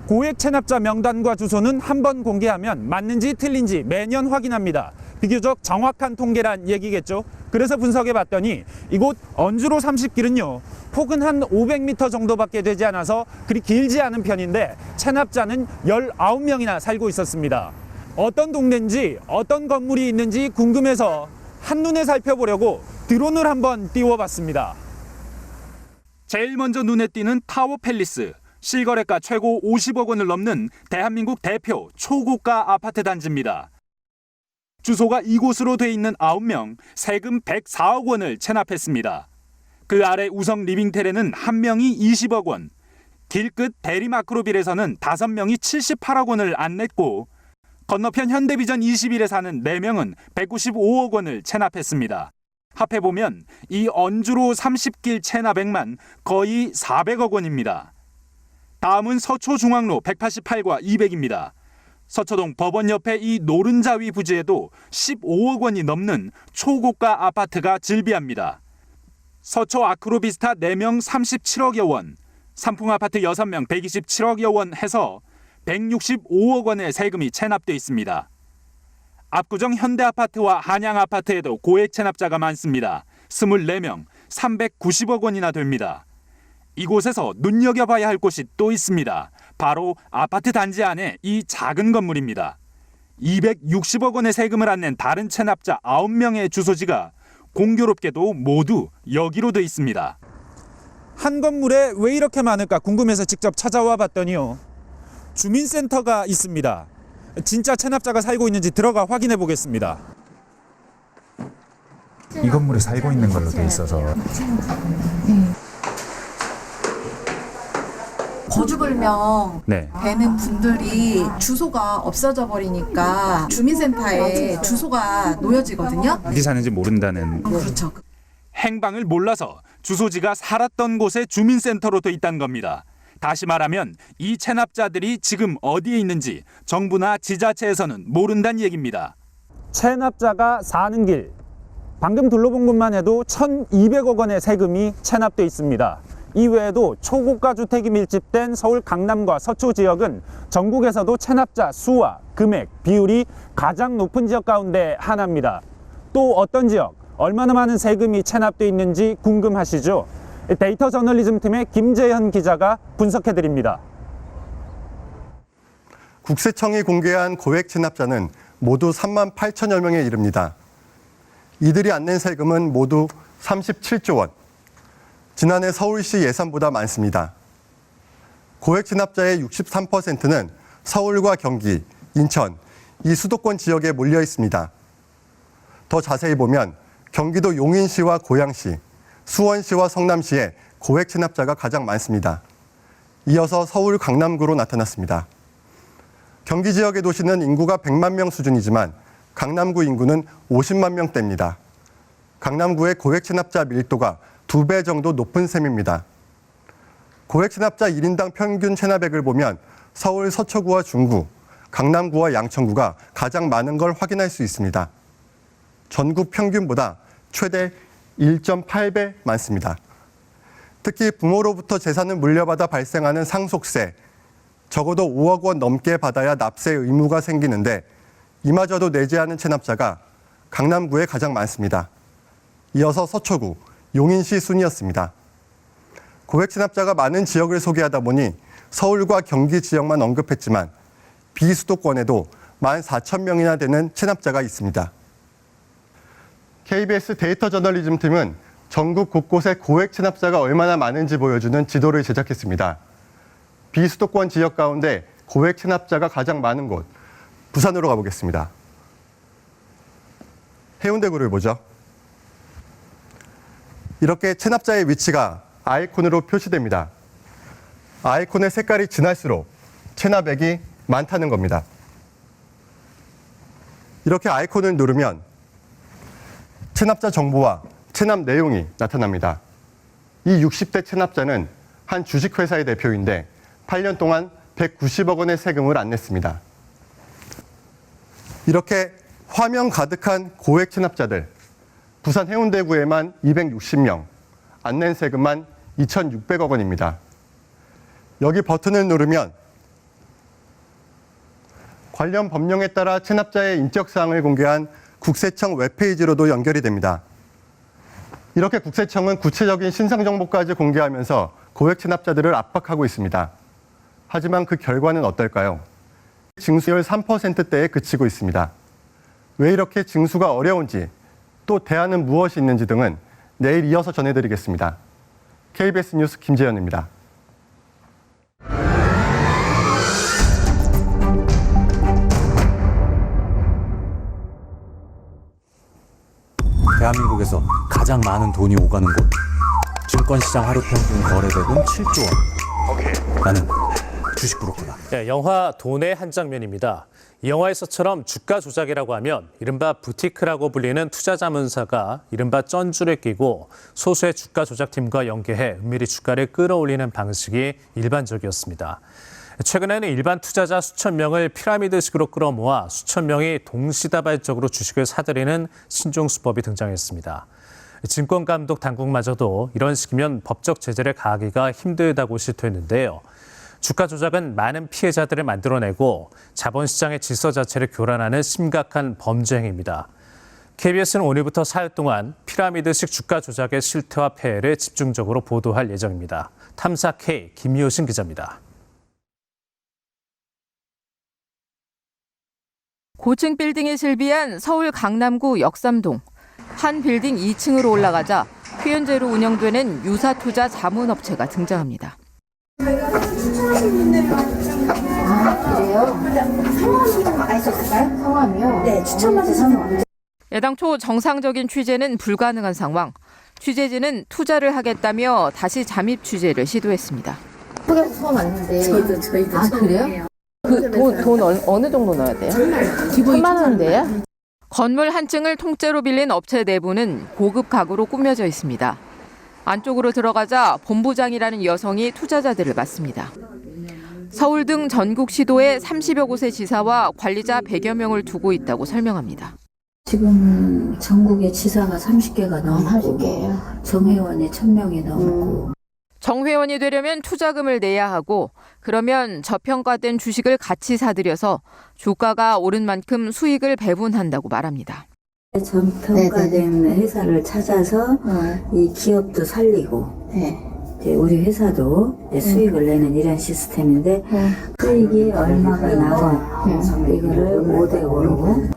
고액 체납자 명단과 주소는 한 번 공개하면 맞는지 틀린지 매년 확인합니다. 비교적 정확한 통계란 얘기겠죠. 그래서 분석해봤더니 이곳 언주로 30길은요. 폭은 한 500m 정도밖에 되지 않아서 그리 길지 않은 편인데 체납자는 19명이나 살고 있었습니다. 어떤 동네인지 어떤 건물이 있는지 궁금해서 한눈에 살펴보려고 드론을 한번 띄워봤습니다. 제일 먼저 눈에 띄는 타워 팰리스. 실거래가 최고 50억 원을 넘는 대한민국 대표 초고가 아파트 단지입니다. 주소가 이곳으로 돼 있는 9명, 세금 104억 원을 체납했습니다. 그 아래 우성 리빙텔에는 1명이 20억 원, 길끝 대리마크로빌에서는 5명이 78억 원을 안 냈고 건너편 현대비전 21에 사는 4명은 195억 원을 체납했습니다. 합해보면 이 언주로 30길 체납액만 거의 400억 원입니다. 다음은 서초중앙로 188과 200입니다. 서초동 법원 옆에 이 노른자위 부지에도 15억 원이 넘는 초고가 아파트가 즐비합니다. 서초 아크로비스타 4명 37억여 원, 삼풍아파트 6명 127억여 원 해서 165억 원의 세금이 체납돼 있습니다. 압구정 현대아파트와 한양아파트에도 고액 체납자가 많습니다. 24명 390억 원이나 됩니다. 이곳에서 눈여겨봐야 할 곳이 또 있습니다. 바로 아파트 단지 안에 이 작은 건물입니다. 260억 원의 세금을 안 낸 다른 체납자 9명의 주소지가 공교롭게도 모두 여기로 돼 있습니다. 한 건물에 왜 이렇게 많을까 궁금해서 직접 찾아와 봤더니요. 주민센터가 있습니다. 진짜 체납자가 살고 있는지 들어가 확인해 보겠습니다. 이 건물에 살고 있는 걸로 돼 있어서 거주불명 네. 되는 분들이 주소가 없어져 버리니까 주민센터에 주소가 놓여지거든요. 어디 사는지 모른다는. 그렇죠. 행방을 몰라서 주소지가 살았던 곳에 주민센터로 돼 있다는 겁니다. 다시 말하면 이 체납자들이 지금 어디에 있는지 정부나 지자체에서는 모른다는 얘기입니다. 체납자가 사는 길. 방금 둘러본 것만 해도 1,200억 원의 세금이 체납돼 있습니다. 이외에도 초고가 주택이 밀집된 서울 강남과 서초 지역은 전국에서도 체납자 수와 금액, 비율이 가장 높은 지역 가운데 하나입니다. 또 어떤 지역, 얼마나 많은 세금이 체납돼 있는지 궁금하시죠? 데이터 저널리즘 팀의 김재현 기자가 분석해드립니다. 국세청이 공개한 고액 체납자는 모두 3만 8천여 명에 이릅니다. 이들이 안 낸 세금은 모두 37조 원. 지난해 서울시 예산보다 많습니다. 고액 체납자의 63%는 서울과 경기, 인천, 이 수도권 지역에 몰려 있습니다. 더 자세히 보면 경기도 용인시와 고양시, 수원시와 성남시에 고액 체납자가 가장 많습니다. 이어서 서울 강남구로 나타났습니다. 경기 지역의 도시는 인구가 100만 명 수준이지만 강남구 인구는 50만 명대입니다. 강남구의 고액 체납자 밀도가 2배 정도 높은 셈입니다. 고액 체납자 1인당 평균 체납액을 보면 서울 서초구와 중구, 강남구와 양천구가 가장 많은 걸 확인할 수 있습니다. 전국 평균보다 최대 1.8배 많습니다. 특히 부모로부터 재산을 물려받아 발생하는 상속세, 적어도 5억 원 넘게 받아야 납세 의무가 생기는데 이마저도 내지 않은 체납자가 강남구에 가장 많습니다. 이어서 서초구, 용인시 순이었습니다. 고액 체납자가 많은 지역을 소개하다 보니 서울과 경기 지역만 언급했지만 비수도권에도 14,000명이나 되는 체납자가 있습니다. KBS 데이터 저널리즘 팀은 전국 곳곳에 고액 체납자가 얼마나 많은지 보여주는 지도를 제작했습니다. 비수도권 지역 가운데 고액 체납자가 가장 많은 곳, 부산으로 가보겠습니다. 해운대구를 보죠. 이렇게 체납자의 위치가 아이콘으로 표시됩니다. 아이콘의 색깔이 진할수록 체납액이 많다는 겁니다. 이렇게 아이콘을 누르면 체납자 정보와 체납 내용이 나타납니다. 이 60대 체납자는 한 주식회사의 대표인데 8년 동안 190억 원의 세금을 안 냈습니다. 이렇게 화면 가득한 고액 체납자들, 부산 해운대구에만 260명, 안 낸 세금만 2,600억 원입니다. 여기 버튼을 누르면 관련 법령에 따라 체납자의 인적사항을 공개한 국세청 웹페이지로도 연결이 됩니다. 이렇게 국세청은 구체적인 신상정보까지 공개하면서 고액 체납자들을 압박하고 있습니다. 하지만 그 결과는 어떨까요? 징수율 3%대에 그치고 있습니다. 왜 이렇게 징수가 어려운지, 또 대안은 무엇이 있는지 등은 내일 이어서 전해드리겠습니다. KBS 뉴스 김재현입니다. 대한민국에서 가장 많은 돈이 오가는 곳. 증권시장 하루 평균 거래대금 7조 원. 나는 주식 브로커다. 네, 영화 돈의 한 장면입니다. 이 영화에서처럼 주가 조작이라고 하면 이른바 부티크라고 불리는 투자자문사가 이른바 쩐주를 끼고 소수의 주가 조작팀과 연계해 은밀히 주가를 끌어올리는 방식이 일반적이었습니다. 최근에는 일반 투자자 수천 명을 피라미드식으로 끌어모아 수천 명이 동시다발적으로 주식을 사들이는 신종 수법이 등장했습니다. 증권감독 당국마저도 이런 식이면 법적 제재를 가하기가 힘들다고 실토했는데요. 주가 조작은 많은 피해자들을 만들어내고 자본시장의 질서 자체를 교란하는 심각한 범죄 행위입니다. KBS는 오늘부터 사흘 동안 피라미드식 주가 조작의 실태와 폐해를 집중적으로 보도할 예정입니다. 탐사 K 김효신 기자입니다. 고층 빌딩에 실비한 서울 강남구 역삼동. 한 빌딩 2층으로 올라가자 휘은제로 운영되는 유사투자 자문업체가 등장합니다. 그래요? 성함이 알려줄까요? 성함이요? 네, 추천 받으시면 애당초 정상적인 취재는 불가능한 상황. 취재진은 투자를 하겠다며 다시 잠입 취재를 시도했습니다. 소개서 처음 왔는데 저희도 아, 그래요? 돈 어느 정도 넣어야 돼요? 기본이 3만 원인데요? 건물 한 층을 통째로 빌린 업체 내부는 고급 가구로 꾸며져 있습니다. 안쪽으로 들어가자 본부장이라는 여성이 투자자들을 맞습니다. 서울 등 전국 시도에 30여 곳의 지사와 관리자 100여 명을 두고 있다고 설명합니다. 지금 전국에 지사가 30개가 넘고 정회원이 1000명이 넘고 정회원이 되려면 투자금을 내야 하고 그러면 저평가된 주식을 같이 사들여서 주가가 오른 만큼 수익을 배분한다고 말합니다. 저평가된 회사를 찾아서 이 기업도 살리고 우리 회사도 수익을 내는 이런 시스템인데 수익이 얼마가 나와 이거를 5대 5로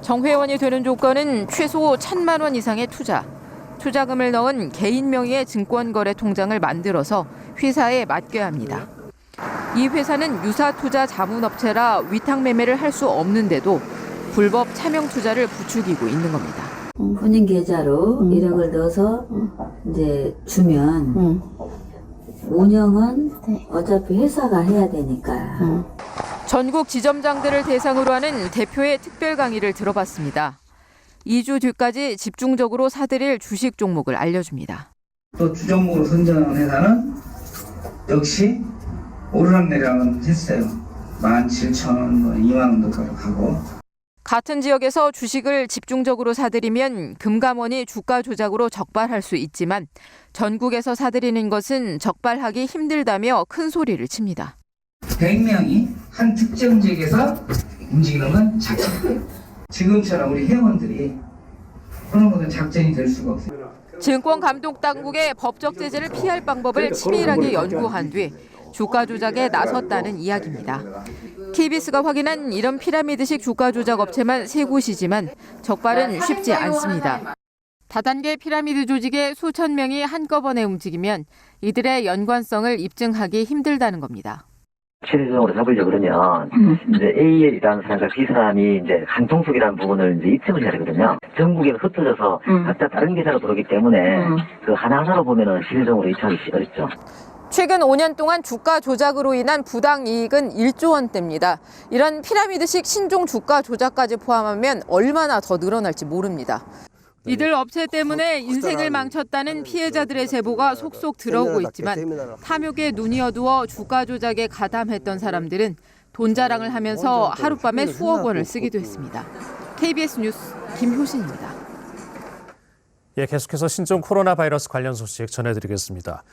정회원이 되는 조건은 최소 1,000만 원 이상의 투자. 투자금을 넣은 개인 명의의 증권거래 통장을 만들어서 회사에 맡겨야 합니다. 이 회사는 유사투자 자문업체라 위탁 매매를 할 수 없는데도 불법 차명 투자를 부추기고 있는 겁니다. 본인 계좌로 1억을 넣어서 이제 주면 운영은 어차피 회사가 해야 되니까. 전국 지점장들을 대상으로 하는 대표의 특별 강의를 들어봤습니다. 2주 뒤까지 집중적으로 사들일 주식 종목을 알려줍니다. 또 주종목으로 선정한 회사는 역시 오르락내리락은 했어요. 17,000원, 2만 원도 가고. 같은 지역에서 주식을 집중적으로 사들이면 금감원이 주가 조작으로 적발할 수 있지만 전국에서 사들이는 것은 적발하기 힘들다며 큰 소리를 칩니다. 100명이 한 특정 지역에서 움직이는 건 작전. 지금처럼 우리 회원들이 그런 것은 작전이 될 수가 없어요. 증권감독당국의 법적 제재를 피할 방법을 치밀하게 연구한 뒤 주가 조작에 나섰다는 이야기입니다. KBS가 확인한 이런 피라미드식 주가 조작 업체만 3곳이지만 적발은 쉽지 않습니다. 다단계 피라미드 조직의 수천 명이 한꺼번에 움직이면 이들의 연관성을 입증하기 힘들다는 겁니다. 최종적으로 잡으려 그러면 이제 AL이라는 사람과 B 사람이 이제 한통속이라는 부분을 이제 입증을 해야 되거든요. 전국에 흩어져서 각자 다른 계좌로 들어오기 때문에 그 하나하나로 보면은 실질적으로 입증하기 어렵죠. 최근 5년 동안 주가 조작으로 인한 부당 이익은 1조 원대입니다. 이런 피라미드식 신종 주가 조작까지 포함하면 얼마나 더 늘어날지 모릅니다. 이들 업체 때문에 인생을 망쳤다는 피해자들의 제보가 속속 들어오고 있지만 탐욕에 눈이 어두워 주가 조작에 가담했던 사람들은 돈 자랑을 하면서 하룻밤에 수억 원을 쓰기도 했습니다. KBS 뉴스 김효신입니다. 예, 계속해서 신종 코로나 바이러스 관련 소식 전해드리겠습니다.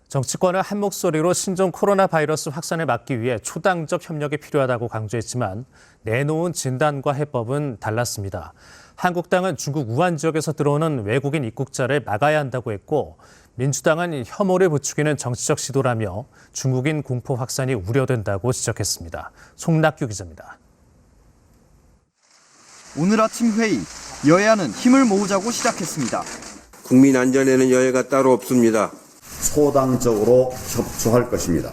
정치권은 한 목소리로 신종 코로나 바이러스 확산을 막기 위해 초당적 협력이 필요하다고 강조했지만 내놓은 진단과 해법은 달랐습니다. 한국당은 중국 우한 지역에서 들어오는 외국인 입국자를 막아야 한다고 했고 민주당은 혐오를 부추기는 정치적 시도라며 중국인 공포 확산이 우려된다고 지적했습니다. 송낙규 기자입니다. 오늘 아침 회의, 여야는 힘을 모으자고 시작했습니다. 국민 안전에는 여야가 따로 없습니다. 초당적으로 협조할 것입니다.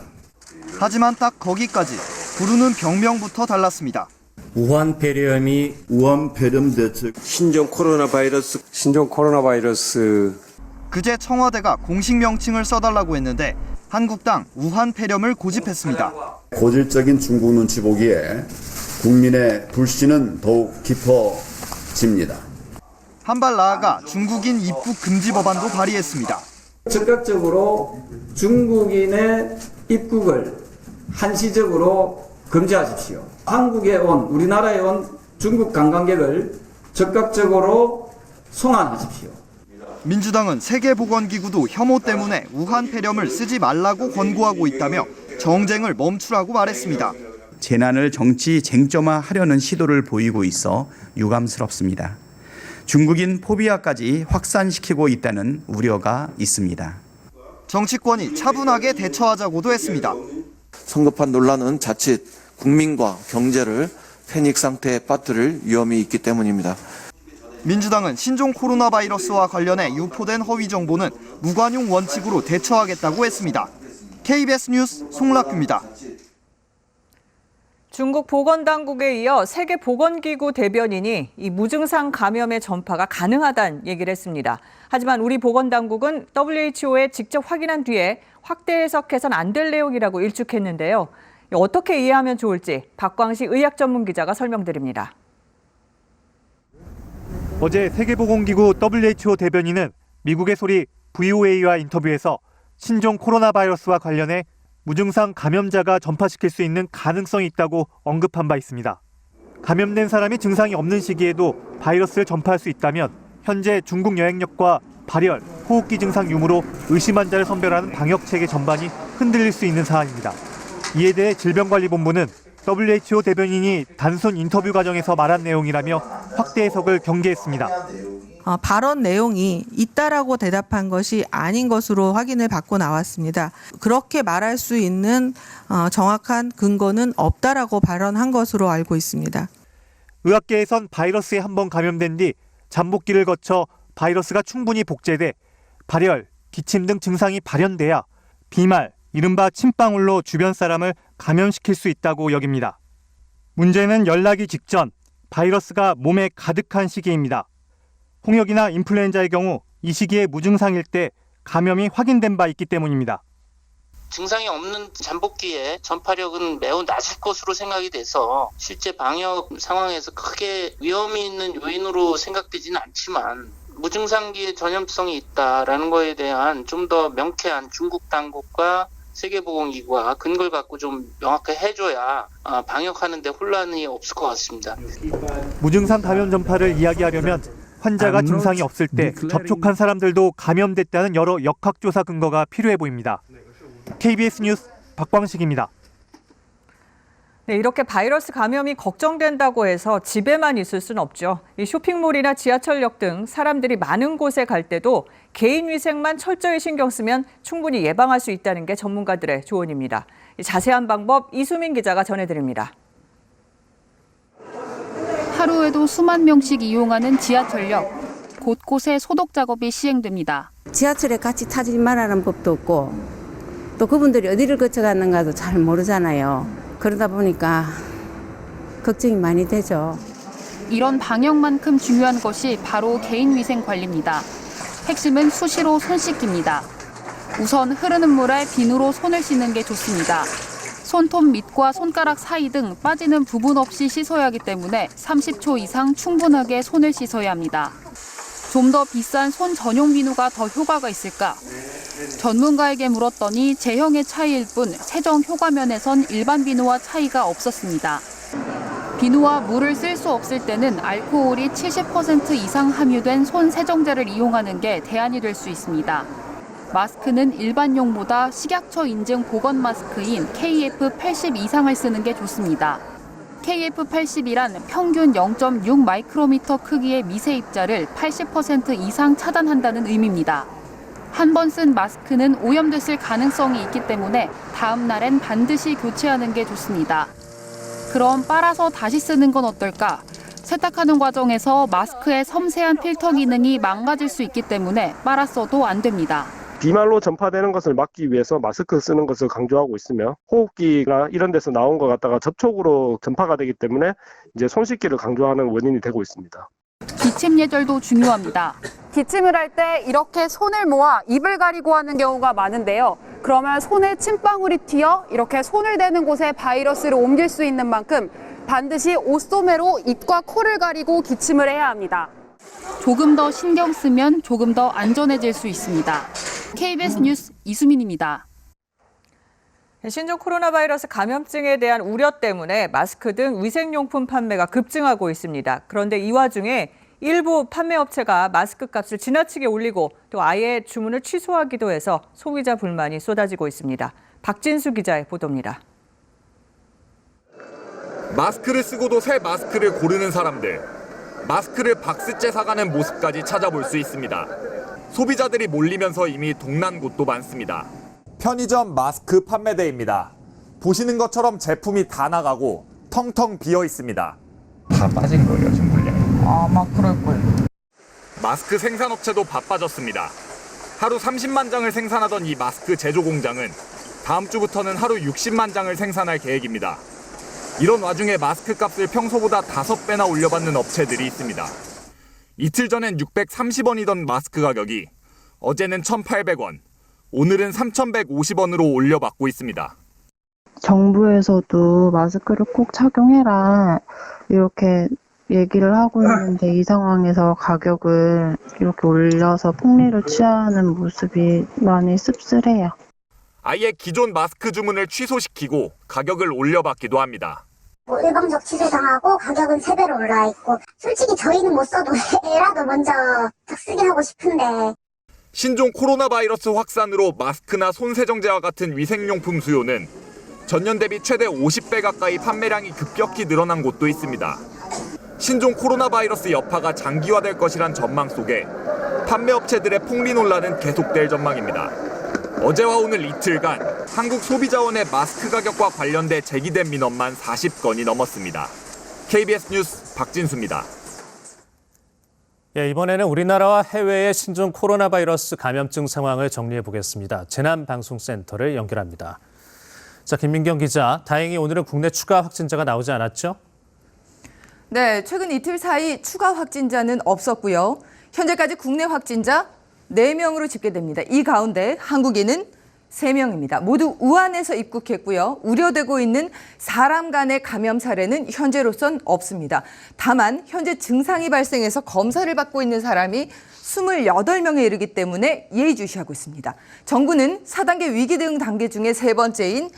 하지만 딱 거기까지 부르는 병명부터 달랐습니다. 우한 폐렴이 우한 폐렴 대책 신종 코로나 바이러스 그제 청와대가 공식 명칭을 써달라고 했는데 한국당 우한 폐렴을 고집했습니다. 고질적인 중국 눈치 보기에 국민의 불신은 더욱 깊어집니다. 한 발 나아가 중국인 입국 금지 법안도 발의했습니다. 즉각적으로 중국인의 입국을 한시적으로 금지하십시오. 한국에 온, 우리나라에 온 중국 관광객을 적극적으로 송환하십시오. 민주당은 세계보건기구도 혐오 때문에 우한 폐렴을 쓰지 말라고 권고하고 있다며 정쟁을 멈추라고 말했습니다. 재난을 정치 쟁점화하려는 시도를 보이고 있어 유감스럽습니다. 중국인 포비아까지 확산시키고 있다는 우려가 있습니다. 정치권이 차분하게 대처하자고도 했습니다. 성급한 논란은 자칫 국민과 경제를 패닉 상태에 빠뜨릴 위험이 있기 때문입니다. 민주당은 신종 코로나 바이러스와 관련해 유포된 허위 정보는 무관용 원칙으로 대처하겠다고 했습니다. KBS 뉴스 송락규입니다. 중국 보건당국에 이어 세계보건기구 대변인이 이 무증상 감염의 전파가 가능하다는 얘기를 했습니다. 하지만 우리 보건당국은 WHO에 직접 확인한 뒤에 확대 해석해선 안 될 내용이라고 일축했는데요. 어떻게 이해하면 좋을지 박광식 의학전문기자가 설명드립니다. 어제 세계보건기구 WHO 대변인은 미국의 소리 VOA와 인터뷰에서 신종 코로나 바이러스와 관련해 무증상 감염자가 전파시킬 수 있는 가능성이 있다고 언급한 바 있습니다. 감염된 사람이 증상이 없는 시기에도 바이러스를 전파할 수 있다면 현재 중국 여행력과 발열, 호흡기 증상 유무로 의심 환자를 선별하는 방역체계 전반이 흔들릴 수 있는 사안입니다. 이에 대해 질병관리본부는 WHO 대변인이 단순 인터뷰 과정에서 말한 내용이라며 확대 해석을 경계했습니다. 발언 내용이 있다라고 대답한 것이 아닌 것으로 확인을 받고 나왔습니다. 그렇게 말할 수 있는 정확한 근거는 없다라고 발언한 것으로 알고 있습니다. 의학계에선 바이러스에 한번 감염된 뒤 잠복기를 거쳐 바이러스가 충분히 복제돼 발열, 기침 등 증상이 발현돼야 비말, 이른바 침방울로 주변 사람을 감염시킬 수 있다고 여깁니다. 문제는 열나기 직전 바이러스가 몸에 가득한 시기입니다. 홍역이나 인플루엔자의 경우 이 시기에 무증상일 때 감염이 확인된 바 있기 때문입니다. 증상이 없는 잠복기에 전파력은 매우 낮을 것으로 생각이 돼서 실제 방역 상황에서 크게 위험이 있는 요인으로 생각되지는 않지만 무증상기에 전염성이 있다라는 거에 대한 좀 더 명쾌한 중국 당국과 세계보건기구가 근거를 갖고 좀 명확하게 해줘야 방역하는 데 혼란이 없을 것 같습니다. 무증상 감염 전파를 이야기하려면 환자가 증상이 없을 때 접촉한 사람들도 감염됐다는 여러 역학조사 근거가 필요해 보입니다. KBS 뉴스 박광식입니다. 네, 이렇게 바이러스 감염이 걱정된다고 해서 집에만 있을 수는 없죠. 이 쇼핑몰이나 지하철역 등 사람들이 많은 곳에 갈 때도 개인 위생만 철저히 신경 쓰면 충분히 예방할 수 있다는 게 전문가들의 조언입니다. 자세한 방법 이수민 기자가 전해드립니다. 하루에도 수만 명씩 이용하는 지하철역. 곳곳에 소독 작업이 시행됩니다. 지하철에 같이 타지 말라는 법도 없고 또 그분들이 어디를 거쳐가는가도 잘 모르잖아요. 그러다 보니까 걱정이 많이 되죠. 이런 방역만큼 중요한 것이 바로 개인위생 관리입니다. 핵심은 수시로 손 씻기입니다. 우선 흐르는 물에 비누로 손을 씻는 게 좋습니다. 손톱 밑과 손가락 사이 등 빠지는 부분 없이 씻어야 하기 때문에 30초 이상 충분하게 손을 씻어야 합니다. 좀 더 비싼 손 전용 비누가 더 효과가 있을까? 전문가에게 물었더니 제형의 차이일 뿐 세정 효과면에선 일반 비누와 차이가 없었습니다. 비누와 물을 쓸 수 없을 때는 알코올이 70% 이상 함유된 손 세정제를 이용하는 게 대안이 될 수 있습니다. 마스크는 일반용보다 식약처 인증 보건 마스크인 KF80 이상을 쓰는 게 좋습니다. KF80이란 평균 0.6 마이크로미터 크기의 미세 입자를 80% 이상 차단한다는 의미입니다. 한 번 쓴 마스크는 오염됐을 가능성이 있기 때문에 다음 날엔 반드시 교체하는 게 좋습니다. 그럼 빨아서 다시 쓰는 건 어떨까? 세탁하는 과정에서 마스크의 섬세한 필터 기능이 망가질 수 있기 때문에 빨아 써도 안 됩니다. 비말로 전파되는 것을 막기 위해서 마스크 쓰는 것을 강조하고 있으며 호흡기나 이런 데서 나온 것 갖다가 접촉으로 전파가 되기 때문에 이제 손 씻기를 강조하는 원인이 되고 있습니다. 기침 예절도 중요합니다. 기침을 할 때 이렇게 손을 모아 입을 가리고 하는 경우가 많은데요. 그러면 손에 침방울이 튀어 이렇게 손을 대는 곳에 바이러스를 옮길 수 있는 만큼 반드시 옷소매로 입과 코를 가리고 기침을 해야 합니다. 조금 더 신경 쓰면 조금 더 안전해질 수 있습니다. KBS 뉴스 이수민입니다. 신종 코로나 바이러스 감염증에 대한 우려 때문에 마스크 등 위생용품 판매가 급증하고 있습니다. 그런데 이 와중에 일부 판매업체가 마스크 값을 지나치게 올리고 또 아예 주문을 취소하기도 해서 소비자 불만이 쏟아지고 있습니다. 박진수 기자의 보도입니다. 마스크를 쓰고도 새 마스크를 고르는 사람들. 마스크를 박스째 사가는 모습까지 찾아볼 수 있습니다. 소비자들이 몰리면서 이미 동난 곳도 많습니다. 편의점 마스크 판매대입니다. 보시는 것처럼 제품이 다 나가고 텅텅 비어 있습니다. 다 빠진 거예요, 지금 물량이. 아마 그럴 거예요. 마스크 생산업체도 바빠졌습니다. 하루 30만 장을 생산하던 이 마스크 제조 공장은 다음 주부터는 하루 60만 장을 생산할 계획입니다. 이런 와중에 마스크 값을 평소보다 5배나 올려받는 업체들이 있습니다. 이틀 전엔 630원이던 마스크 가격이 어제는 1,800원, 오늘은 3,150원으로 올려받고 있습니다. 정부에서도 마스크를 꼭 착용해라 이렇게 얘기를 하고 있는데 이 상황에서 가격을 이렇게 올려서 폭리를 취하는 모습이 많이 씁쓸해요. 아예 기존 마스크 주문을 취소시키고 가격을 올려받기도 합니다. 일방적 취소당하고 가격은 3배로 올라 있고 솔직히 저희는 못 써도 애라도 먼저 쓰게 하고 싶은데 신종 코로나 바이러스 확산으로 마스크나 손세정제와 같은 위생용품 수요는 전년 대비 최대 50배 가까이 판매량이 급격히 늘어난 곳도 있습니다. 신종 코로나 바이러스 여파가 장기화될 것이란 전망 속에 판매업체들의 폭리 논란은 계속될 전망입니다. 어제와 오늘 이틀간 한국 소비자원의 마스크 가격과 관련돼 제기된 민원만 40건이 넘었습니다. KBS 뉴스 박진수입니다. 예, 이번에는 우리나라와 해외의 신종 코로나 바이러스 감염증 상황을 정리해 보겠습니다. 재난방송센터를 연결합니다. 자, 김민경 기자, 다행히 오늘은 국내 추가 확진자가 나오지 않았죠? 네, 최근 이틀 사이 추가 확진자는 없었고요. 현재까지 국내 확진자 4명으로 집계됩니다. 이 가운데 한국인은 3명입니다. 모두 우한에서 입국했고요. 우려되고 있는 사람 간의 감염 사례는 현재로선 없습니다. 다만 현재 증상이 발생해서 검사를 받고 있는 사람이 28명에 이르기 때문에 예의주시하고 있습니다. 정부는 4단계 위기 대응 단계 중에 3번째인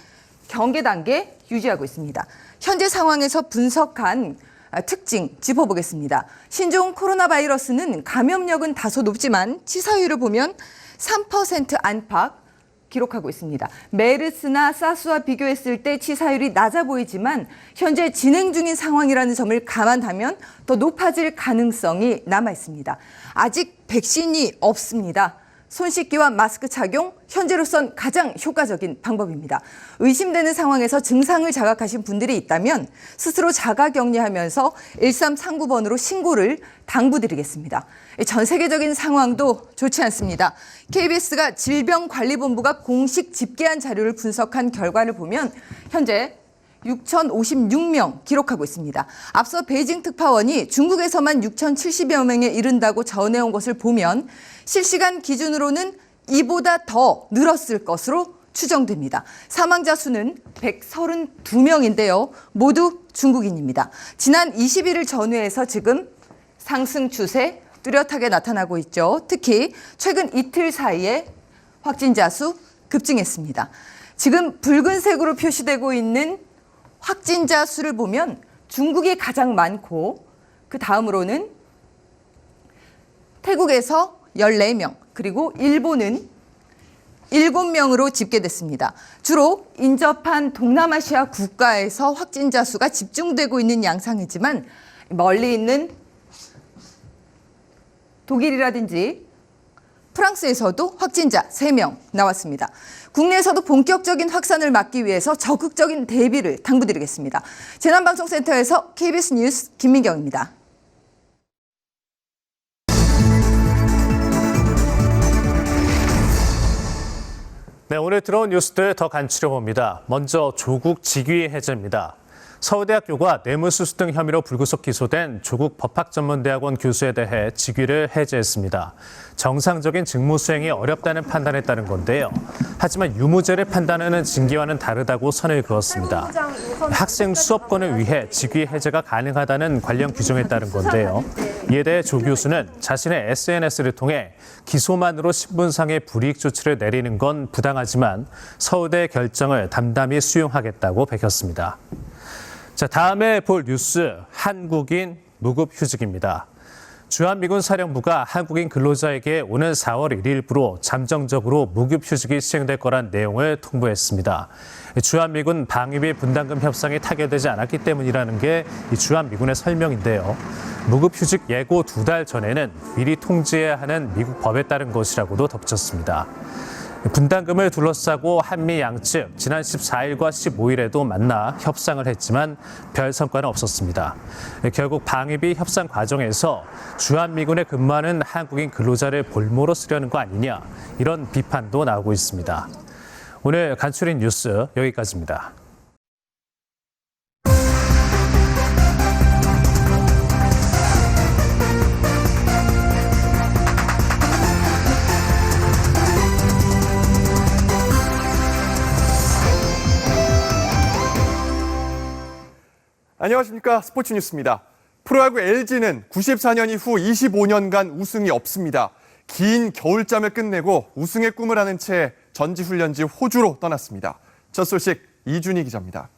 경계 단계 유지하고 있습니다. 현재 상황에서 분석한 특징 짚어보겠습니다. 신종 코로나 바이러스는 감염력은 다소 높지만 치사율을 보면 3% 안팎 기록하고 있습니다. 메르스나 사스와 비교했을 때 치사율이 낮아 보이지만 현재 진행 중인 상황이라는 점을 감안하면 더 높아질 가능성이 남아 있습니다. 아직 백신이 없습니다. 손 씻기와 마스크 착용, 현재로선 가장 효과적인 방법입니다. 의심되는 상황에서 증상을 자각하신 분들이 있다면 스스로 자가격리하면서 1339번으로 신고를 당부드리겠습니다. 전 세계적인 상황도 좋지 않습니다. KBS가 질병관리본부가 공식 집계한 자료를 분석한 결과를 보면 현재 6,056명 기록하고 있습니다. 앞서 베이징 특파원이 중국에서만 6,070여 명에 이른다고 전해온 것을 보면 실시간 기준으로는 이보다 더 늘었을 것으로 추정됩니다. 사망자 수는 132명인데요. 모두 중국인입니다. 지난 20일을 전후해서 지금 상승 추세 뚜렷하게 나타나고 있죠. 특히 최근 이틀 사이에 확진자 수 급증했습니다. 지금 붉은색으로 표시되고 있는 확진자 수를 보면 중국이 가장 많고 그 다음으로는 태국에서 14명, 그리고 일본은 7명으로 집계됐습니다. 주로 인접한 동남아시아 국가에서 확진자 수가 집중되고 있는 양상이지만 멀리 있는 독일이라든지 프랑스에서도 확진자 3명 나왔습니다. 국내에서도 본격적인 확산을 막기 위해서 적극적인 대비를 당부드리겠습니다. 재난방송센터에서 KBS 뉴스 김민경입니다. 네, 오늘 들어온 뉴스들 더 간추려봅니다. 먼저 조국 직위 해제입니다. 서울대학교가 뇌물수수 등 혐의로 불구속 기소된 조국 법학전문대학원 교수에 대해 직위를 해제했습니다. 정상적인 직무 수행이 어렵다는 판단에 따른 건데요. 하지만 유무죄를 판단하는 징계와는 다르다고 선을 그었습니다. 학생 수업권을 위해 직위 해제가 가능하다는 관련 규정에 따른 건데요. 이에 대해 조 교수는 자신의 SNS를 통해 기소만으로 신분상의 불이익 조치를 내리는 건 부당하지만 서울대의 결정을 담담히 수용하겠다고 밝혔습니다. 자, 다음에 볼 뉴스, 한국인 무급휴직입니다. 주한미군 사령부가 한국인 근로자에게 오는 4월 1일부로 잠정적으로 무급휴직이 시행될 거란 내용을 통보했습니다. 주한미군 방위비 분담금 협상이 타결되지 않았기 때문이라는 게 이 주한미군의 설명인데요. 무급휴직 예고 2달 전에는 미리 통지해야 하는 미국 법에 따른 것이라고도 덧붙였습니다. 분담금을 둘러싸고 한미 양측 지난 14일과 15일에도 만나 협상을 했지만 별 성과는 없었습니다. 결국 방위비 협상 과정에서 주한미군에 근무하는 한국인 근로자를 볼모로 쓰려는 거 아니냐, 이런 비판도 나오고 있습니다. 오늘 간추린 뉴스 여기까지입니다. 안녕하십니까. 스포츠 뉴스입니다. 프로야구 LG는 94년 이후 25년간 우승이 없습니다. 긴 겨울잠을 끝내고 우승의 꿈을 하는 채 전지훈련지 호주로 떠났습니다. 첫 소식 이준희 기자입니다.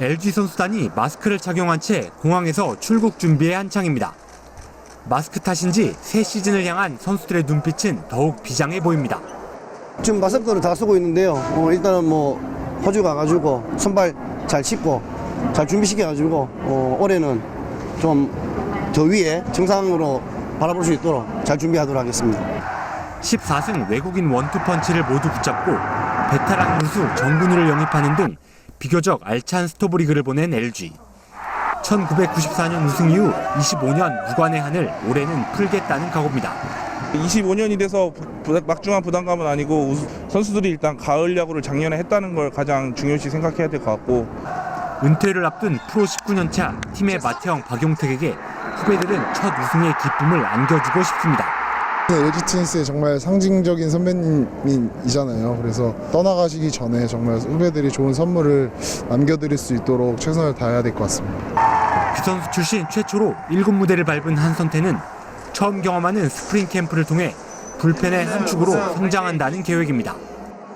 LG 선수단이 마스크를 착용한 채 공항에서 출국 준비에 한창입니다. 마스크 탓인지 새 시즌을 향한 선수들의 눈빛은 더욱 비장해 보입니다. 지금 마스크를 다 쓰고 있는데요. 일단은 호주 가가지고 선발 잘 씻고 잘 준비시켜가지고 올해는 좀 더 위에 정상으로 바라볼 수 있도록 잘 준비하도록 하겠습니다. 14승 외국인 원투펀치를 모두 붙잡고 베테랑 선수 정근우를 영입하는 등 비교적 알찬 스토브리그를 보낸 LG. 1994년 우승 이후 25년 무관의 한을 올해는 풀겠다는 각오입니다. 25년이 돼서 막중한 부담감은 아니고 선수들이 일단 가을 야구를 작년에 했다는 걸 가장 중요시 생각해야 될 것 같고, 은퇴를 앞둔 프로 19년 차 팀의 맏형 박용택에게 후배들은 첫 우승의 기쁨을 안겨주고 싶습니다. LG 트윈스의 정말 상징적인 선배님이잖아요. 그래서 떠나가시기 전에 정말 후배들이 좋은 선물을 남겨드릴 수 있도록 최선을 다해야 될 것 같습니다. 비선수 출신 최초로 1군 무대를 밟은 한선태는 처음 경험하는 스프링 캠프를 통해 불펜의 한 축으로 성장한다는 계획입니다.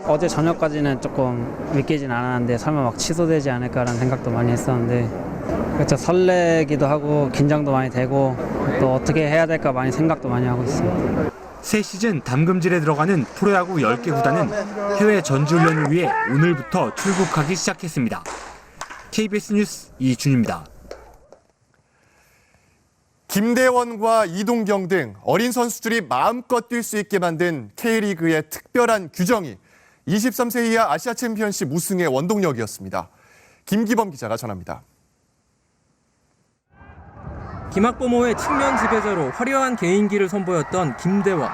어제 저녁까지는 조금 믿기진 않았는데 설마 막 취소되지 않을까라는 생각도 많이 했었는데, 그렇죠. 설레기도 하고 긴장도 많이 되고 또 어떻게 해야 될까 많이 생각도 많이 하고 있습니다. 새 시즌 담금질에 들어가는 프로야구 10개 구단은 해외 전지훈련을 위해 오늘부터 출국하기 시작했습니다. KBS 뉴스 이준입니다. 김대원과 이동경 등 어린 선수들이 마음껏 뛸 수 있게 만든 K리그의 특별한 규정이 23세 이하 아시아 챔피언십 우승의 원동력이었습니다. 김기범 기자가 전합니다. 김학범호의 측면 지배자로 화려한 개인기를 선보였던 김대원.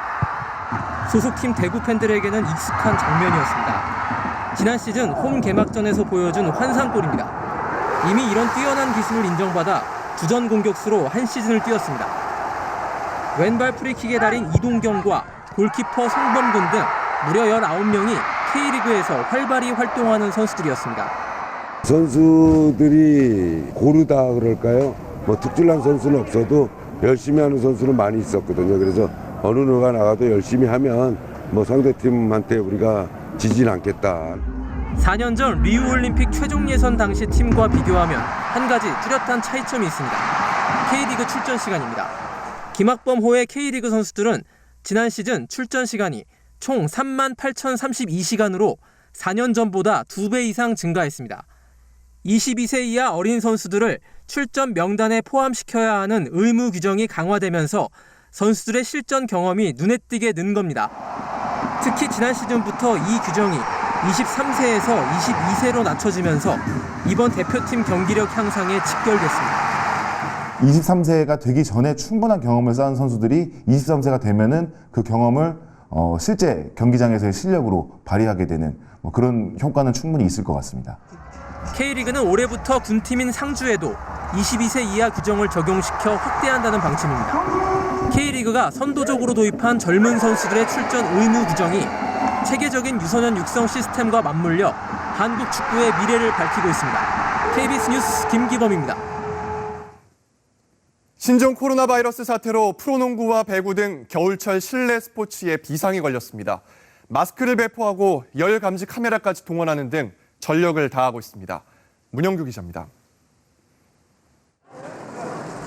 소속팀 대구 팬들에게는 익숙한 장면이었습니다. 지난 시즌 홈 개막전에서 보여준 환상골입니다. 이미 이런 뛰어난 기술을 인정받아 주전 공격수로 한 시즌을 뛰었습니다. 왼발 프리킥의 달인 이동경과 골키퍼 송범근 등 무려 19명이 K리그에서 활발히 활동하는 선수들이었습니다. 선수들이 고르다 그럴까요? 특출난 선수는 없어도 열심히 하는 선수는 많이 있었거든요. 그래서 어느 누가 나가도 열심히 하면 상대팀한테 우리가 지진 않겠다. 4년 전 리우올림픽 최종 예선 당시 팀과 비교하면 한 가지 뚜렷한 차이점이 있습니다. K리그 출전 시간입니다. 김학범호의 K리그 선수들은 지난 시즌 출전 시간이 총 38,032시간으로 4년 전보다 2배 이상 증가했습니다. 22세 이하 어린 선수들을 출전 명단에 포함시켜야 하는 의무 규정이 강화되면서 선수들의 실전 경험이 눈에 띄게 는 겁니다. 특히 지난 시즌부터 이 규정이 23세에서 22세로 낮춰지면서 이번 대표팀 경기력 향상에 직결됐습니다. 23세가 되기 전에 충분한 경험을 쌓은 선수들이 23세가 되면은 그 경험을 실제 경기장에서의 실력으로 발휘하게 되는 그런 효과는 충분히 있을 것 같습니다. K리그는 올해부터 군팀인 상주에도 22세 이하 규정을 적용시켜 확대한다는 방침입니다. K리그가 선도적으로 도입한 젊은 선수들의 출전 의무 규정이 체계적인 유소년 육성 시스템과 맞물려 한국 축구의 미래를 밝히고 있습니다. KBS 뉴스 김기범입니다. 신종 코로나 바이러스 사태로 프로농구와 배구 등 겨울철 실내 스포츠에 비상이 걸렸습니다. 마스크를 배포하고 열 감지 카메라까지 동원하는 등 전력을 다하고 있습니다. 문영규 기자입니다.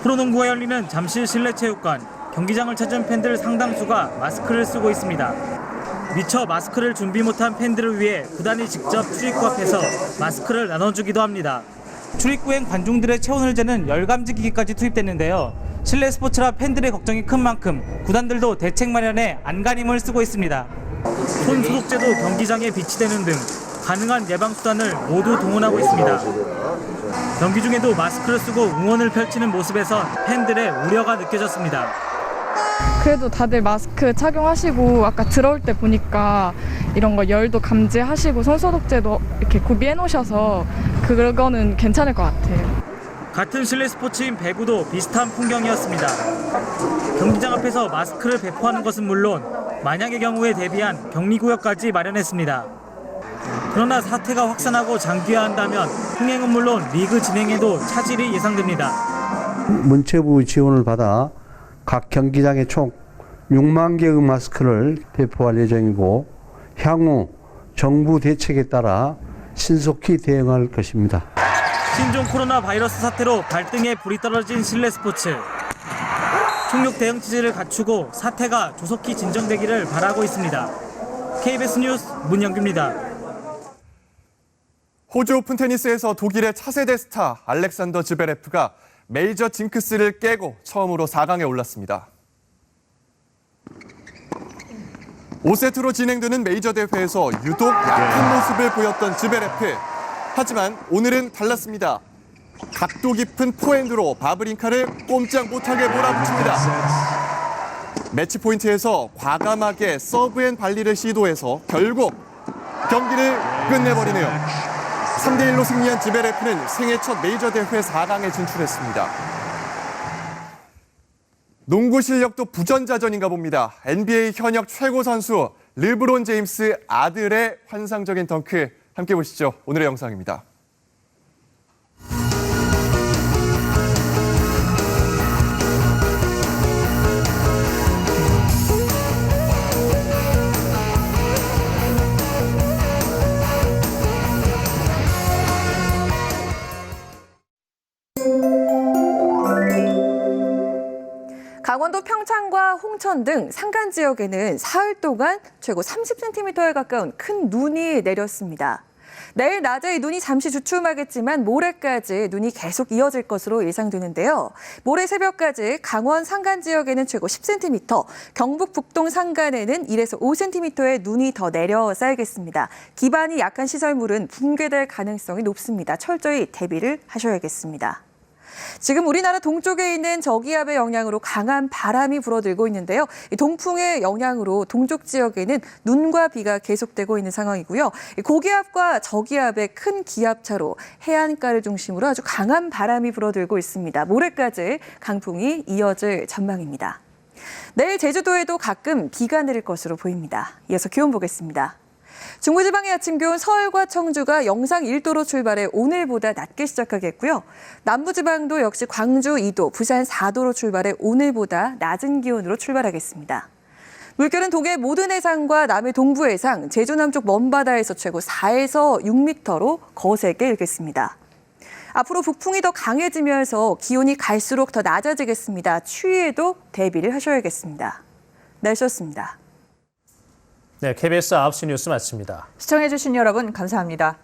프로농구가 열리는 잠실 실내체육관. 경기장을 찾은 팬들 상당수가 마스크를 쓰고 있습니다. 미처 마스크를 준비 못한 팬들을 위해 구단이 직접 출입구 앞에서 마스크를 나눠주기도 합니다. 출입구엔 관중들의 체온을 재는 열감지 기기까지 투입됐는데요. 실내 스포츠라 팬들의 걱정이 큰 만큼 구단들도 대책 마련에 안간힘을 쓰고 있습니다. 손 소독제도 경기장에 비치되는 등 가능한 예방 수단을 모두 동원하고 있습니다. 경기 중에도 마스크를 쓰고 응원을 펼치는 모습에선 팬들의 우려가 느껴졌습니다. 그래도 다들 마스크 착용하시고 아까 들어올 때 보니까 이런 거 열도 감지하시고 손소독제도 이렇게 구비해 놓으셔서 그거는 괜찮을 것 같아요. 같은 실내 스포츠인 배구도 비슷한 풍경이었습니다. 경기장 앞에서 마스크를 배포하는 것은 물론 만약의 경우에 대비한 격리구역까지 마련했습니다. 그러나 사태가 확산하고 장기화한다면 흥행은 물론 리그 진행에도 차질이 예상됩니다. 문체부 지원을 받아 각 경기장에 총 6만 개의 마스크를 배포할 예정이고 향후 정부 대책에 따라 신속히 대응할 것입니다. 신종 코로나 바이러스 사태로 발등에 불이 떨어진 실내 스포츠. 총력 대응 체제를 갖추고 사태가 조속히 진정되기를 바라고 있습니다. KBS 뉴스 문영규입니다. 호주 오픈 테니스에서 독일의 차세대 스타 알렉산더 즈베레프가 메이저 징크스를 깨고 처음으로 4강에 올랐습니다. 5세트로 진행되는 메이저 대회에서 유독 약한 모습을 보였던 즈베레프. 하지만 오늘은 달랐습니다. 각도 깊은 포핸드로 바브린카를 꼼짝 못하게 몰아붙입니다. 매치 포인트에서 과감하게 서브앤 발리를 시도해서 결국 경기를 끝내버리네요. 3대1로 승리한 즈베레프는 생애 첫 메이저 대회 4강에 진출했습니다. 농구 실력도 부전자전인가 봅니다. NBA 현역 최고 선수 르브론 제임스 아들의 환상적인 덩크 함께 보시죠. 오늘의 영상입니다. 강원도 평창과 홍천 등 산간 지역에는 사흘 동안 최고 30cm에 가까운 큰 눈이 내렸습니다. 내일 낮에 이 눈이 잠시 주춤하겠지만 모레까지 눈이 계속 이어질 것으로 예상되는데요. 모레 새벽까지 강원 산간 지역에는 최고 10cm, 경북 북동 산간에는 1에서 5cm의 눈이 더 내려 쌓이겠습니다. 기반이 약한 시설물은 붕괴될 가능성이 높습니다. 철저히 대비를 하셔야겠습니다. 지금 우리나라 동쪽에 있는 저기압의 영향으로 강한 바람이 불어들고 있는데요. 이 동풍의 영향으로 동쪽 지역에는 눈과 비가 계속되고 있는 상황이고요. 고기압과 저기압의 큰 기압차로 해안가를 중심으로 아주 강한 바람이 불어들고 있습니다. 모레까지 강풍이 이어질 전망입니다. 내일 제주도에도 가끔 비가 내릴 것으로 보입니다. 이어서 기온 보겠습니다. 중부지방의 아침 기온 서울과 청주가 영상 1도로 출발해 오늘보다 낮게 시작하겠고요. 남부지방도 역시 광주 2도, 부산 4도로 출발해 오늘보다 낮은 기온으로 출발하겠습니다. 물결은 동해 모든 해상과 남해 동부 해상, 제주 남쪽 먼바다에서 최고 4에서 6m로 거세게 일겠습니다. 앞으로 북풍이 더 강해지면서 기온이 갈수록 더 낮아지겠습니다. 추위에도 대비를 하셔야겠습니다. 날씨였습니다. 네, KBS 9시 뉴스 마칩니다. 시청해주신 여러분 감사합니다.